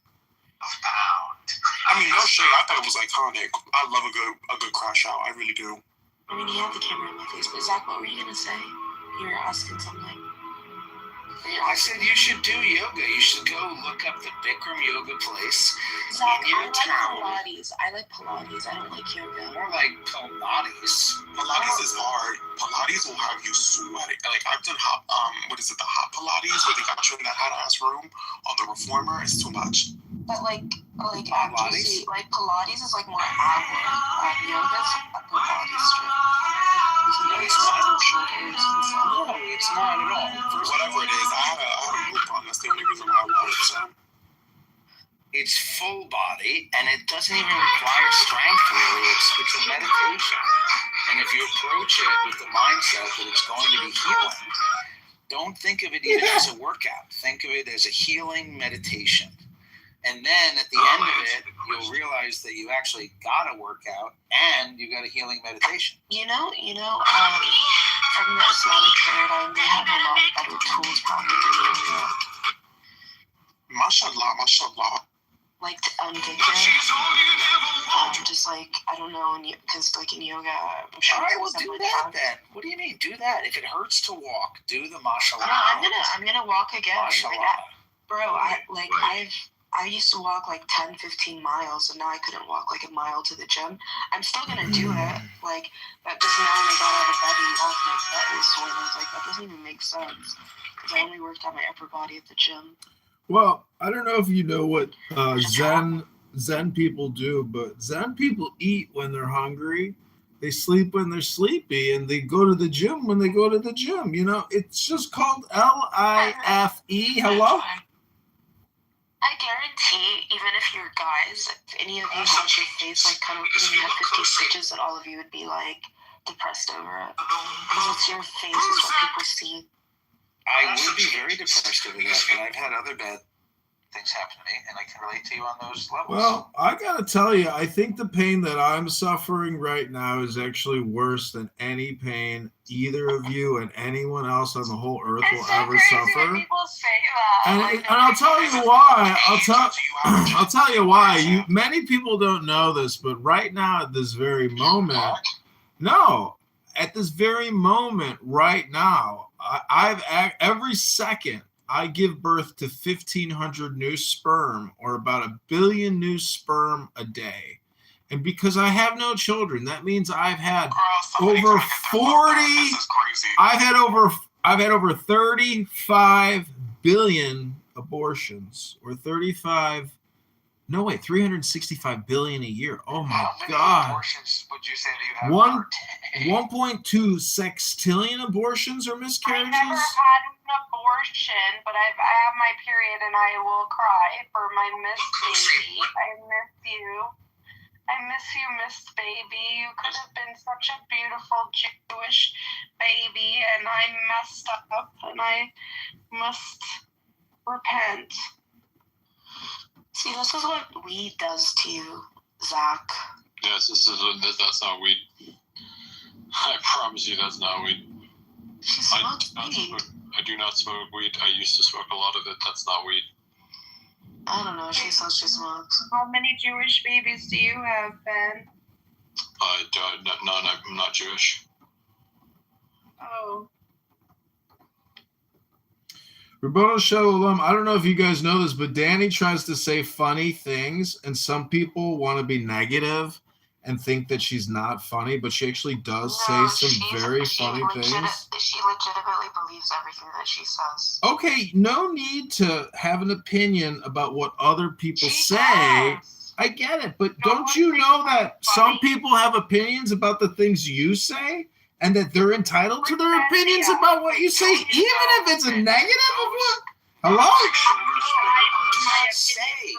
I mean, no shit. I thought it was iconic. I love a good crash out. I really do. I mean, you have the camera in my face, but Zach, what were you gonna say? You were asking something. I said you should do yoga. You should go look up the Bikram yoga place Zach, in your I like town. Pilates. I like Pilates. I don't like yoga. More like Pilates. Pilates is hard. Pilates will have you sweating. Like I've done hot the hot Pilates where they got you in that hot ass room on the reformer. It's too much. But like actually, like Pilates is like more ab yoga's a Pilates strip. You know, it's not shoulders and stuff. No, it's not at all. Whatever it is, I had a group on. That's the only reason why I love it. So. It's full body, and it doesn't even require strength, really. It's a meditation. And if you approach it with the mindset that it's going to be healing, don't think of it even as a workout. Think of it as a healing meditation. And then at the end of it, you'll realize that you actually got a workout and you got a healing meditation. You know, from the Islamic paradigm, they have a lot better tools probably than yoga. Mashallah. Like dhikr, just like I don't know, because like in yoga, I'm sure. All right, well, some do like that then. What do you mean, do that? If it hurts to walk, do the mashallah. No, I'm gonna walk again. Mashallah. Bro, I used to walk like 10, 15 miles, and now I couldn't walk like a mile to the gym. I'm still gonna do it, like, but just now when I got out of bed and walked, my butt was sore, and I was like, that doesn't even make sense, because I only worked on my upper body at the gym. Well, I don't know if you know what Zen people do, but Zen people eat when they're hungry. They sleep when they're sleepy, and they go to the gym when they go to the gym. You know, it's just called LIFE. Hello? I guarantee, even if you're guys, if any of you had your face like kind of, and you had 50 stitches, that all of you would be like depressed over it. Because it's your face, is what people see. I would be very depressed over that, but I've had other bad things happen to me, and I can relate to you on those levels. Well, I gotta tell you, I think the pain that I'm suffering right now is actually worse than any pain either of you and anyone else on the whole earth will ever suffer. People say that. And I'll tell you why. I'll tell you why. Many people don't know this, but right now at this very moment, no, at this very moment right now, every second I give birth to 1,500 new sperm, or about 1 billion new sperm a day. And because I have no children, that means I've had over 40. I've had over 35 billion abortions, or 365 billion a year. Oh my How many God. abortions would you say do you have? 1.2 sextillion abortions or miscarriages? I never had an abortion, but I have my period and I will cry for my Miss Baby. I miss you. I miss you, Miss Baby. You could have been such a beautiful Jewish baby, and I messed up, and I must repent. See, this is what weed does to you, Zach. Yes, that's not weed. I promise you that's not weed. She smokes weed. I do not smoke weed. I used to smoke a lot of it. That's not weed. I don't know. She says she smokes. How many Jewish babies do you have, Ben? None. I'm not Jewish. Oh. Rabbanu Shalom, I don't know if you guys know this, but Danny tries to say funny things, and some people want to be negative and think that she's not funny, but she actually does say some very funny things. She legitimately believes everything that she says. Okay, no need to have an opinion about what other people say. I get it, but don't you know that some people have opinions about the things you say? And that they're entitled to their opinions about what you say, even if it's a negative of what? Hello? Do not say.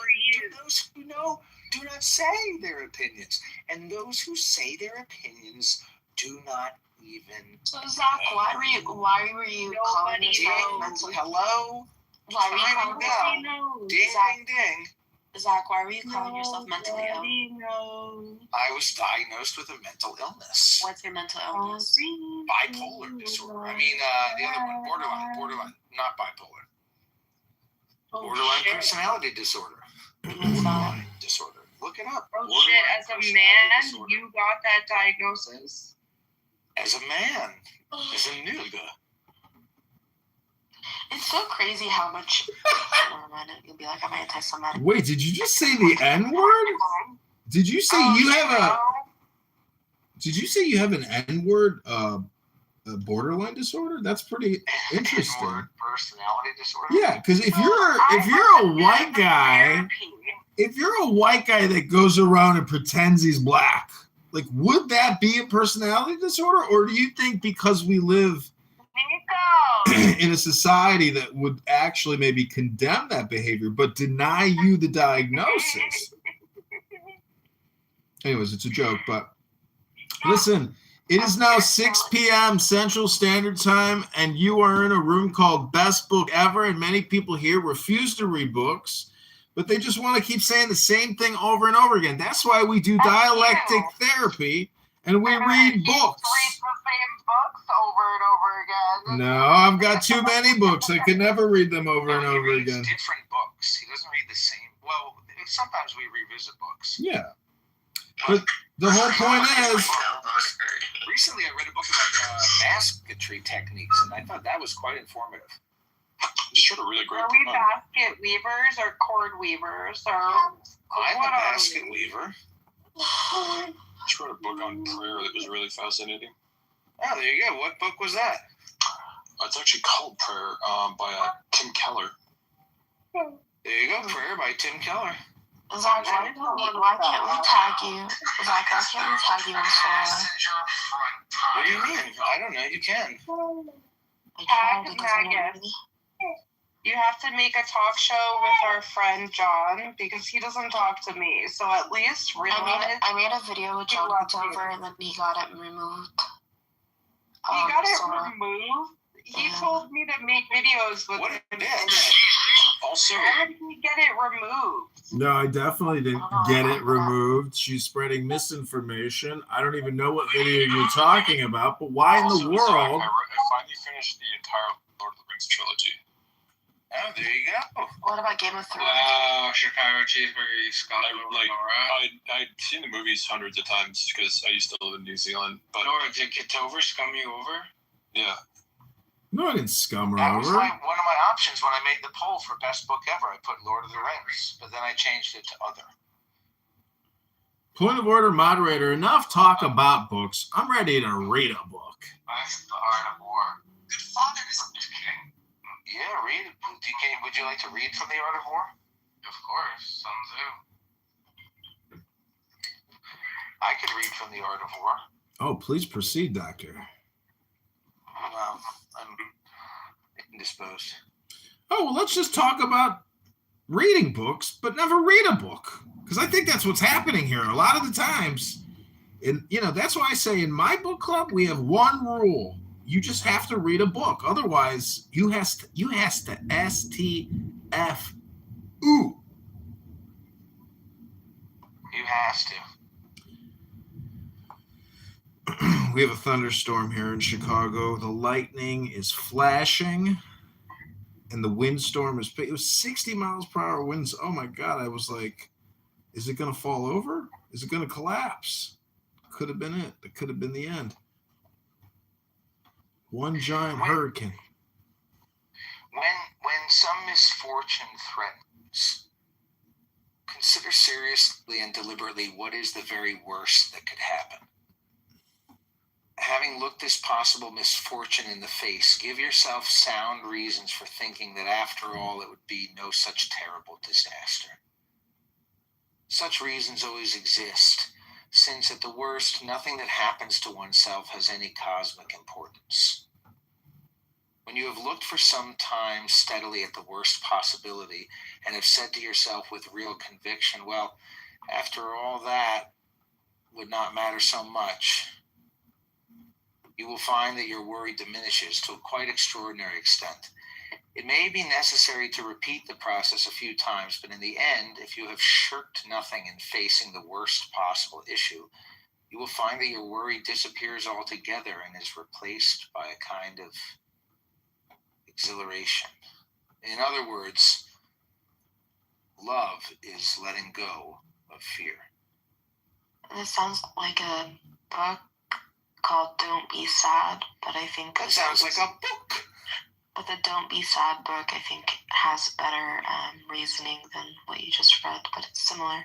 Those who know do not say their opinions. And those who say their opinions do not even. So Zach, why were you calling yourself mental? Hello? Why were you calling yourself? Ding, ding, ding. Zach, why were you calling yourself mentally ill? I was diagnosed with a mental illness. What's your mental illness? Bipolar disorder. I mean, the other one, borderline, not bipolar. Borderline personality disorder. Borderline disorder. Look it up. Oh shit! As a man, you got that diagnosis. As a man, as a nigga. It's so crazy how much. You'll be like, I'm anti-Semitic. Wait, did you just say the N-word? Did you say you have a? Did you say you have an N-word borderline disorder? That's pretty interesting. N-word personality disorder. Yeah, because if you're a white guy, that goes around and pretends he's black, like, would that be a personality disorder, or do you think because we live in a society that would actually maybe condemn that behavior but deny you the diagnosis? Anyways, it's a joke, but listen, it is now 6 p.m. Central Standard Time, and you are in a room called Best Book Ever, and many people here refuse to read books, but they just want to keep saying the same thing over and over again. That's why we do dialectic therapy, and we read books. Read the same books over and over again. No, I've got too many books. I can never read them over and over He reads again. different books. He doesn't read the same. Well, sometimes we revisit books. Yeah. But the whole point is... Recently, I read a book about basketry techniques, and I thought that was quite informative. Just got a really great Are we basket weavers or cord weavers? Or I'm a basket weaver. Just read a book on prayer that was really fascinating. Oh, there you go. What book was that? It's actually called Prayer by Tim Keller. There you go. Prayer by Tim Keller. Zach, why can't we tag you? Zach, why can't we tag you in story? What do you mean? I don't know. You can. Tag Magus. You have to make a talk show with our friend John because he doesn't talk to me. So at least realize I made a video with John Kitover and then he got it removed. He got it removed? He told me to make videos with him. Also, how did he get it removed? No, I definitely didn't get it removed. She's spreading misinformation. I don't even know what video you're talking about, but why in the world? I finally finished the entire Lord of the Rings trilogy. Oh, there you go. What about Game of Thrones? Wow, Chicago cheeseburger, you Scott. I'd seen the movies hundreds of times because I used to live in New Zealand. But Nora, did Kitover scum you over? yeah. No, I didn't scum her That was over. one of my options when I made the poll for best book ever. I put Lord of the Rings, but then I changed it to other. Point of order, moderator. Enough talk about books. I'm ready to read a book. That's the art of war. Good father is just kidding. Yeah, read. Would you like to read from the Art of War? Of course, Sun Tzu. I could read from the Art of War. Oh, please proceed, Doctor. Well, I'm indisposed. Oh, well, let's just talk about reading books, but never read a book. Because I think that's what's happening here. A lot of the times, that's why I say in my book club, we have one rule. You just have to read a book. Otherwise, you has to STF. Ooh. You has to. We have a thunderstorm here in Chicago. The lightning is flashing, and the windstorm it was 60 miles per hour winds. Oh my God. I was like, is it going to fall over? Is it going to collapse? Could have been it. It could have been the end. One giant hurricane. When some misfortune threatens, consider seriously and deliberately what is the very worst that could happen. Having looked this possible misfortune in the face, give yourself sound reasons for thinking that after all it would be no such terrible disaster. Such reasons always exist, since at the worst, nothing that happens to oneself has any cosmic importance. When you have looked for some time steadily at the worst possibility and have said to yourself with real conviction, well, after all that would not matter so much, you will find that your worry diminishes to a quite extraordinary extent. It may be necessary to repeat the process a few times, but in the end, if you have shirked nothing in facing the worst possible issue, you will find that your worry disappears altogether and is replaced by a kind of exhilaration. In other words, love is letting go of fear. This sounds like a book called Don't Be Sad, but I think that sounds like a book. But the Don't Be Sad book, I think, has better reasoning than what you just read, but it's similar.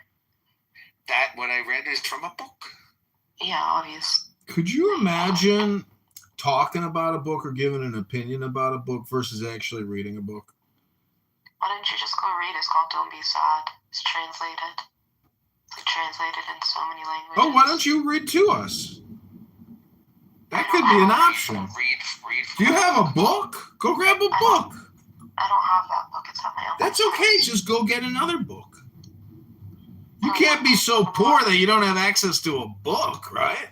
That what I read is from a book. Yeah, obviously. Could you imagine talking about a book or giving an opinion about a book versus actually reading a book? Why don't you just go read? It's called Don't Be Sad. It's translated. It's translated in so many languages. Oh, why don't you read to us? That could be an option. Read. Do you have a book? Go grab a book. I don't have that book. It's on my own. That's okay. Just go get another book. You can't be so poor that you don't have access to a book, right?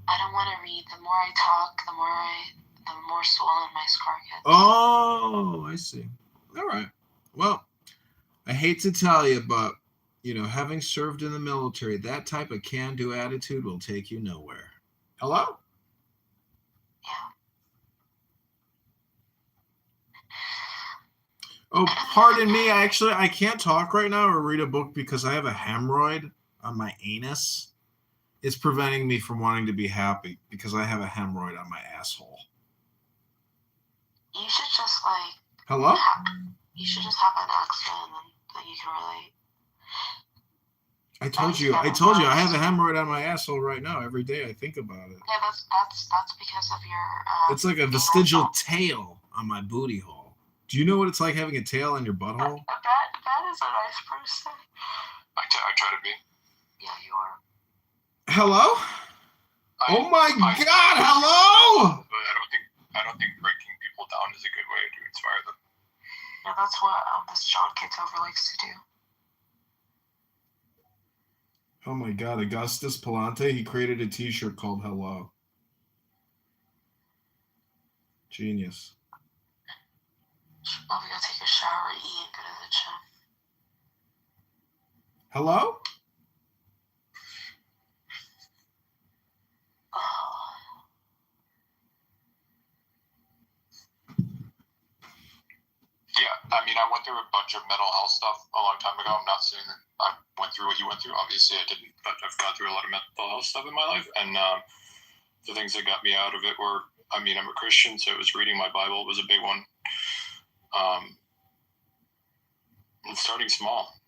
I don't want to read. The more I talk, the more swollen my scar gets. Oh, I see. All right. Well, I hate to tell you, but, having served in the military, that type of can-do attitude will take you nowhere. Hello? Yeah. Oh, pardon me. I can't talk right now or read a book because I have a hemorrhoid on my anus. It's preventing me from wanting to be happy because I have a hemorrhoid on my asshole. You should just Hello? You should just have an accident and then you can relate. I told you, I have a hemorrhoid on my asshole right now. Every day I think about it. Yeah, that's because of your. It's like a vestigial tail on my booty hole. Do you know what it's like having a tail on your butthole? That is a nice person. I try to be. Yeah, you are. Hello? Oh my God! Hello! But I don't think breaking people down is a good way to inspire them. Yeah, that's what this John Kitover likes to do. Oh my God, Augustus Palante, he created a t-shirt called Hello. Genius. Should probably go take a shower, eat, and go to the gym. Hello? Yeah, I mean, I went through a bunch of mental health stuff a long time ago. I'm not saying that I went through what you went through. Obviously, I didn't, but I've gone through a lot of mental health stuff in my life. And the things that got me out of it were, I mean, I'm a Christian, so it was reading my Bible was a big one. And starting small.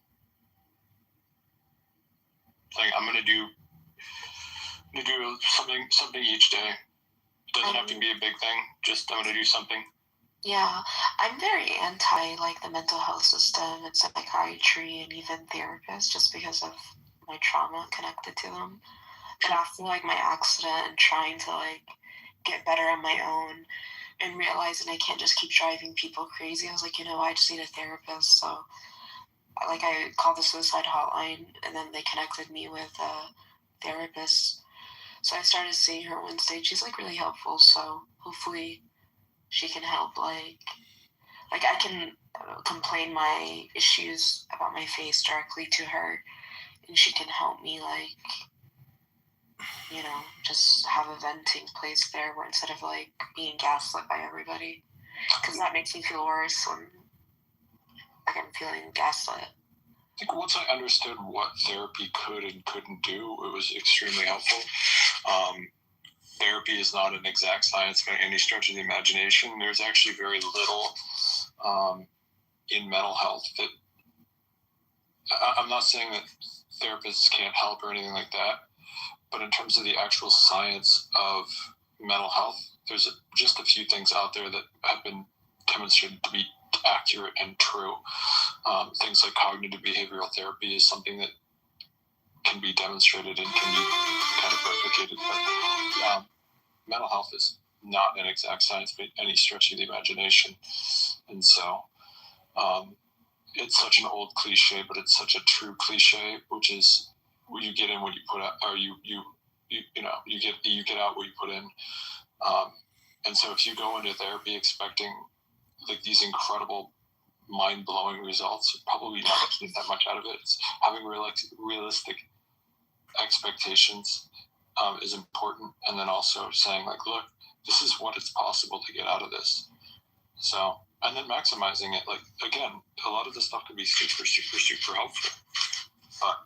Saying, I'm going to do something each day. It doesn't have to be a big thing. Just I'm going to do something. Yeah, I'm very anti like the mental health system and psychiatry and even therapists just because of my trauma connected to them. And after like my accident and trying to like get better on my own and realizing I can't just keep driving people crazy, I was like, I just need a therapist. So like I called the suicide hotline and then they connected me with a therapist. So I started seeing her Wednesday. She's like really helpful. So hopefully she can help. Like I can complain my issues about my face directly to her, and she can help me like just have a venting place there where instead of like being gaslit by everybody, because that makes me feel worse when like I'm feeling gaslit. I think once I understood what therapy could and couldn't do, it was extremely helpful. Therapy is not an exact science by any stretch of the imagination. There's actually very little in mental health that I'm not saying that therapists can't help or anything like that, but in terms of the actual science of mental health, there's just a few things out there that have been demonstrated to be accurate and true. Things like cognitive behavioral therapy is something that can be demonstrated and can be kind of replicated, but mental health is not an exact science by any stretch of the imagination. And so it's such an old cliche, but it's such a true cliche, which is you get in what you put out, or you get out what you put in. And so if you go into therapy expecting like these incredible mind-blowing results, you're probably not going to get that much out of it. It's having realistic expectations is important, and then also saying like, look, this is what it's possible to get out of this. So, and then maximizing it. Like again, a lot of this stuff can be super, super, super helpful, but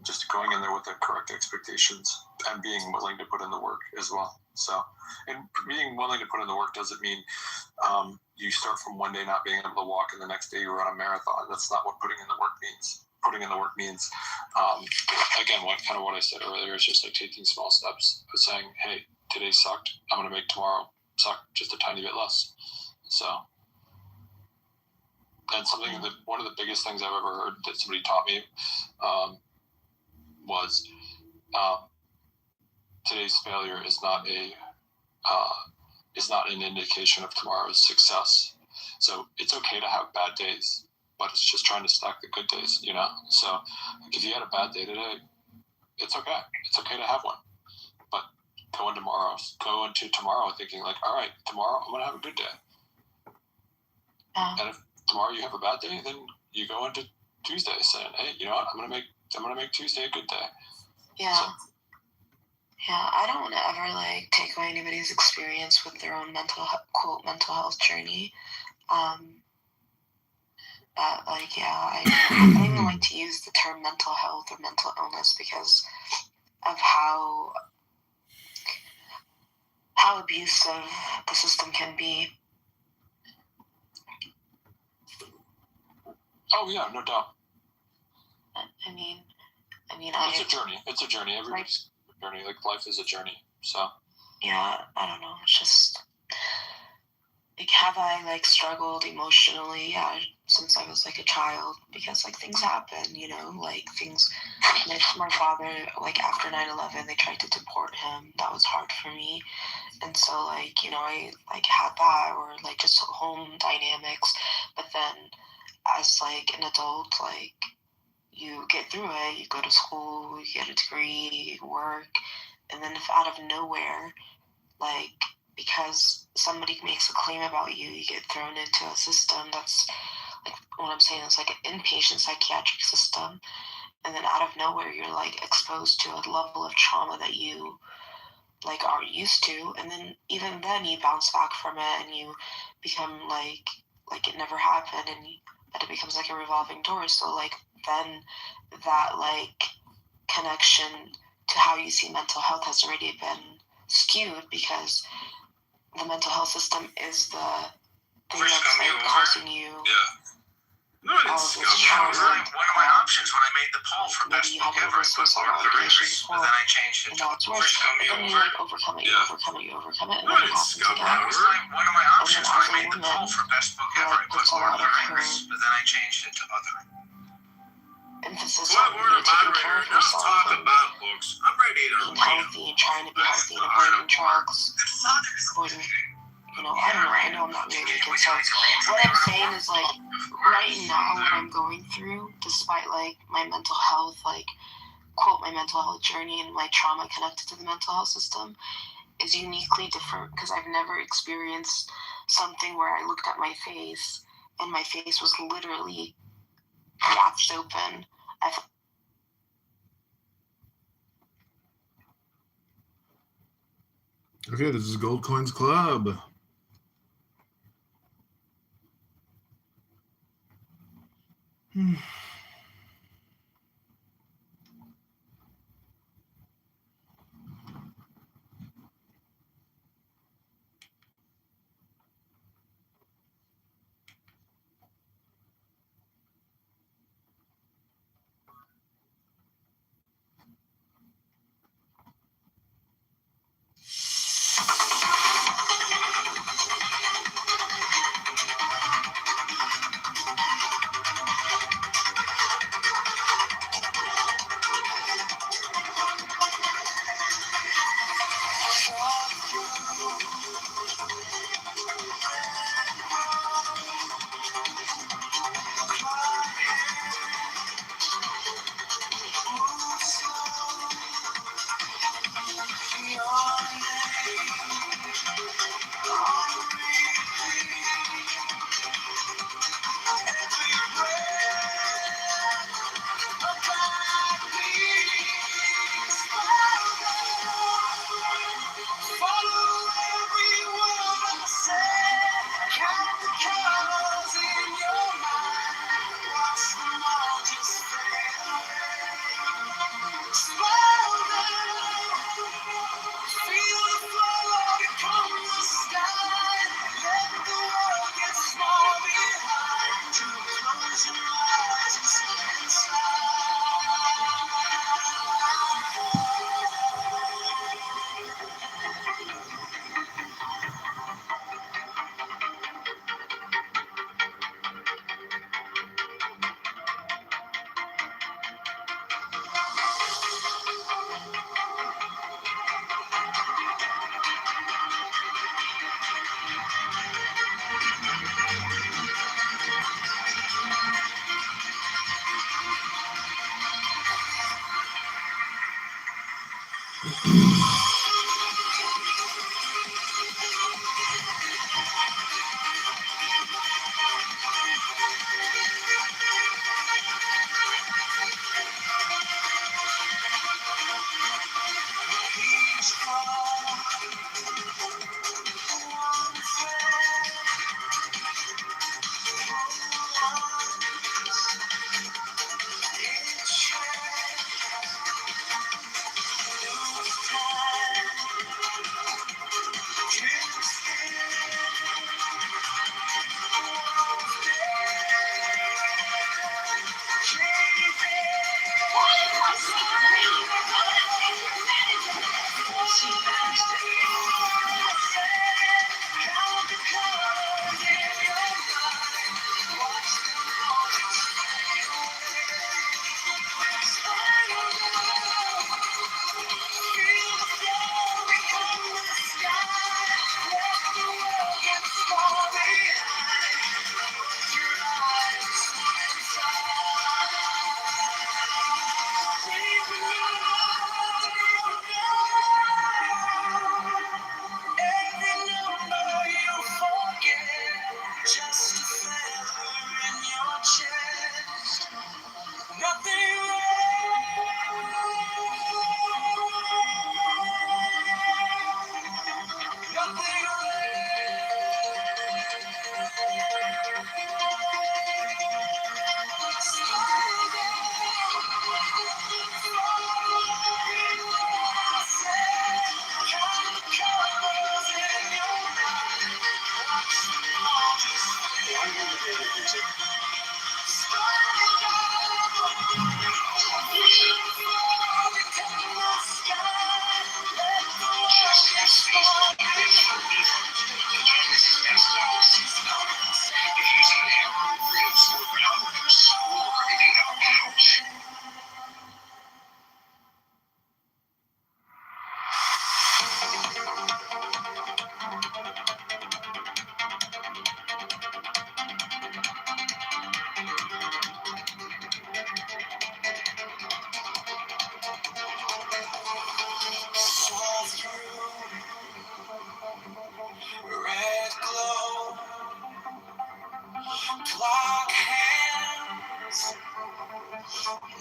just going in there with the correct expectations and being willing to put in the work as well. So, and being willing to put in the work doesn't mean you start from one day not being able to walk and the next day you run a marathon. That's not what putting in the work means. Putting in the work means, again, what I said earlier is just like taking small steps, but saying, hey, today sucked. I'm going to make tomorrow suck just a tiny bit less. So, and something that one of the biggest things I've ever heard that somebody taught me was today's failure is not an indication of tomorrow's success. So it's okay to have bad days, but it's just trying to stack the good days, So like if you had a bad day today, it's okay. It's okay to have one. But go into tomorrow thinking like, all right, tomorrow I'm going to have a good day. And if tomorrow you have a bad day, then you go into Tuesday saying, hey, you know what? I'm going to make Tuesday a good day. Yeah. So, yeah, I don't want to ever like take away anybody's experience with their own mental health journey. But like, yeah, I don't even like to use the term mental health or mental illness because of how abusive the system can be. Oh yeah, no doubt. I mean, it's a journey. It's a journey. Everybody's journey. Like life is a journey. So. Yeah, I don't know. It's just like, have I like struggled emotionally? Yeah, since I was like a child, because like things happen, like things. Like my father, like after 9/11, they tried to deport him. That was hard for me, and so like I like had that, or like just home dynamics. But then, as like an adult, like you get through it. You go to school, you get a degree, you work, and then if out of nowhere, like because somebody makes a claim about you, you get thrown into a system that's like what I'm saying is like an inpatient psychiatric system, and then out of nowhere you're like exposed to a level of trauma that you like aren't used to, and then even then you bounce back from it and you become like like it never happened, but it becomes like a revolving door. So like then that like connection to how you see mental health has already been skewed, because the mental health system is the thing that's like causing you No, I didn't all of scum this you trauma. over. One of my options when I made the poll for best Maybe you book haven't ever, I listened put to Lord of the allegations Rings, before, but then I changed it and to now it's worse. scum But you then you over. like overcome it, you overcome it, and No, then I it didn't happens scum you again. over. One of my And options then when as I a made the poll woman, for best book who ever, like I put puts a Lord lot of the of her Rings, but then I changed it to other. emphasis What on, word of taking care moderator? of Enough yourself talk and about books. I'm ready to being read healthy and trying to be healthy and avoiding drugs, avoiding, I don't know, I know I'm not really making sense. What I'm saying is like, right now what I'm going through, despite like my mental health, like quote, my mental health journey and my trauma connected to the mental health system, is uniquely different, because I've never experienced something where I looked at my face and my face was literally gapped open. Okay, this is Gold Coins Club. Red glow, black hands,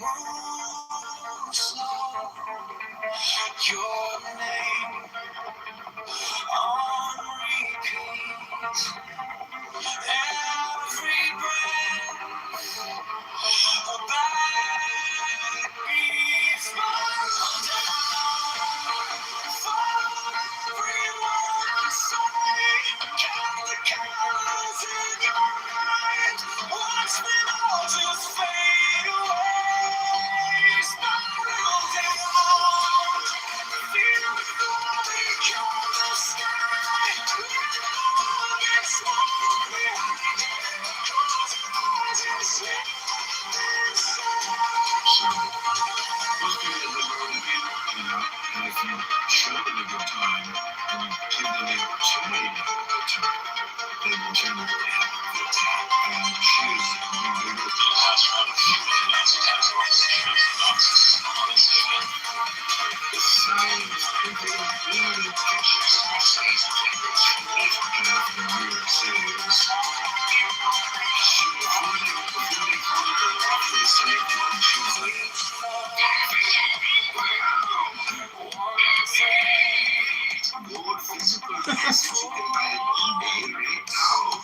move slow. Your name on repeat. Every breath, a backbeat. Smile down for everyone I say. Count the colors in your mind. Watch them all just fade away. Spiral down. Feel the glory come the sky. Let the world get small behind you. Close your eyes and slip inside. Those people that live around you, and if you show them a good time, and you give them the opportunity to have a good time, they will generally have a good time. And she is being good with the last one. The signs and the limitations in New York City is she was really for the sake of she was like, Lord, physical things that you can buy on eBay right now.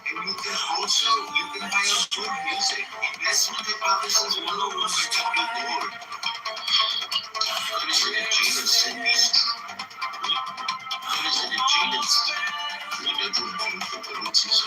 And you can also, you can buy on good music. Investment purposes alone is top of gold. What is it, Jesus in me? What is it, Jesus? We need to improve the abilities.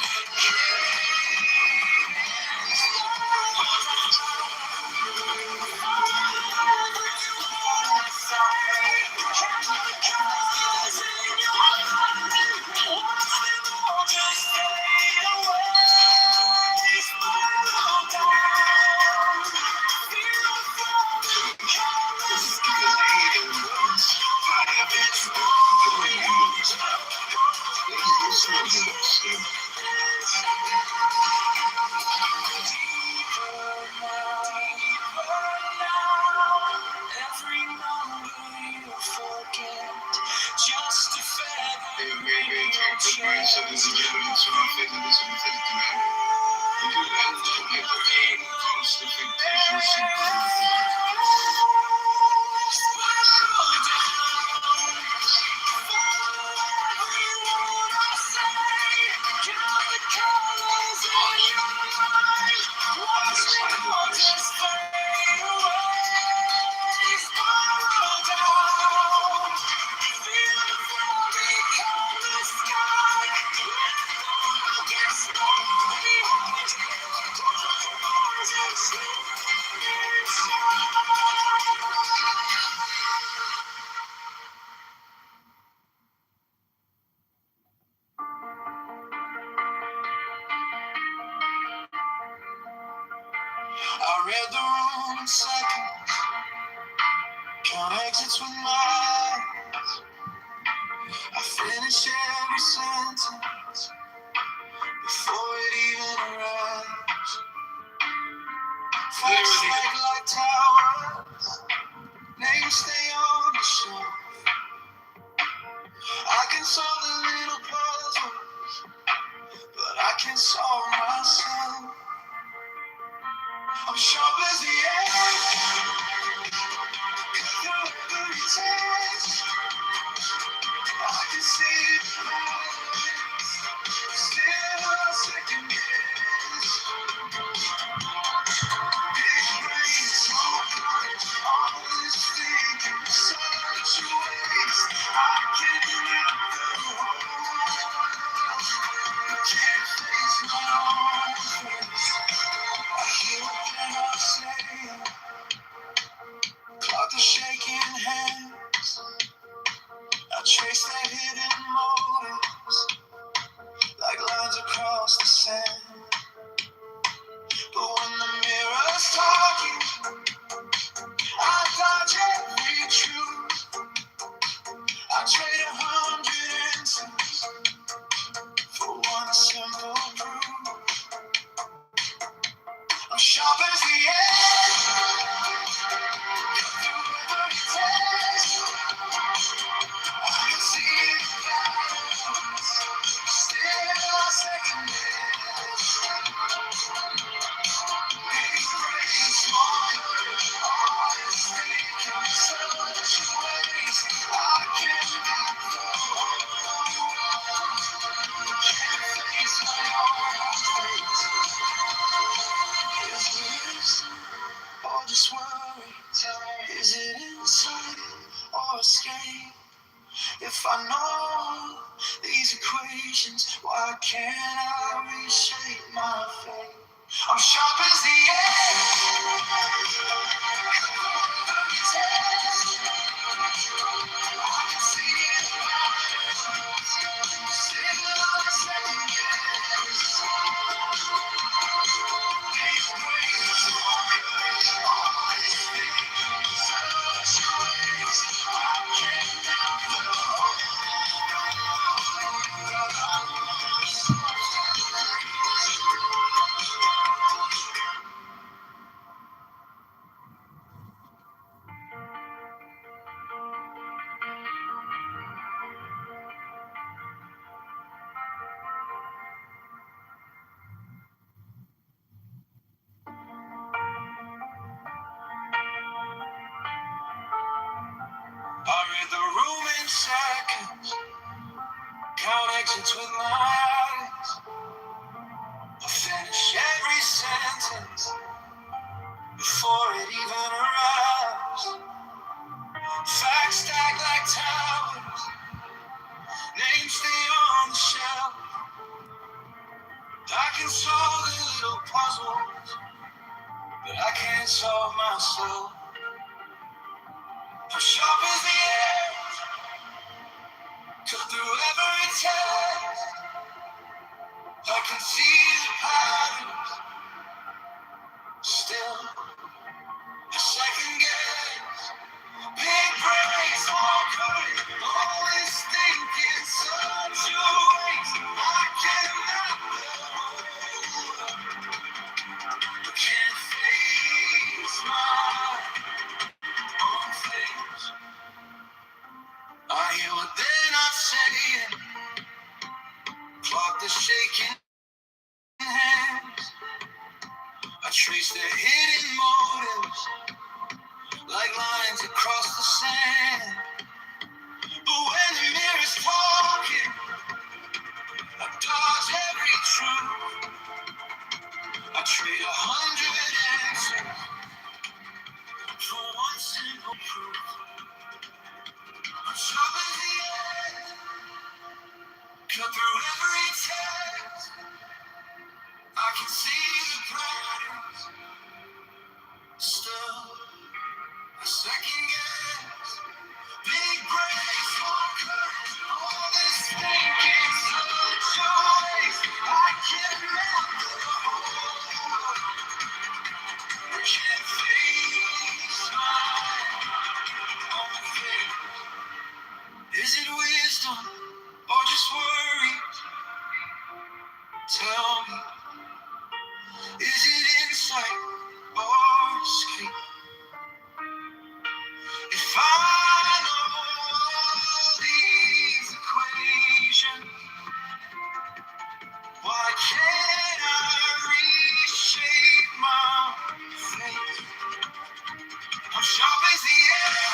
I read the room in seconds, count exits with my eyes. I finish every sentence before it even arrives. Facts like towers, names stay on the shelf. I can solve the little puzzles, but I can't solve myself. I'm sharp as the edge, cut through every text. I can see the patterns, still a second guess. Big brain, small heart, always thinking such a waste. I can't get the whole, can't face my own lines across the sand. But when the mirror's talking, I dodge every truth. I trade 100 answers for one simple proof. I'm sharp as the edge, through every test. I can see it patterns, still I second guess. Big brain, small heart, honest thinking, such ways I cannot go. Can't face my own fate. Is this or just worry? Is it insight or escape? If I know these equations, why can't I reshape my fate? I'm sharp as the edge. I can see it. Still on the second guess. These waves always think such ways I cannot follow. I read the room in seconds, count exits with my eyes. I finish every sentence before it even arrives. Facts stack like towers, names stay on the shelf. I can solve the little puzzles, but I can't solve myself. I'm sharp as the edge, cut through every text. I can see the patterns, still a second guess. Big brain, small courage, always thinking such a waste. I cannot behold, can't face my own face. I hear what they're not saying, clock the shaking hands. I trace their hidden motives, like lines across the sand. But when the mirror's talking, I dodge every truth. I trade 100 answers for one simple proof. I'm sharp as the edge, cut through every text. I can see the patterns, still a second guess. Big brain, small courage, all this thinking, such a waste. I cannot behold, can't face my own fate. Is it wisdom or just worry? Tell me, is it insight or escape? If I know all these equations, why can't I reshape my fate? I'm sharp as the edge.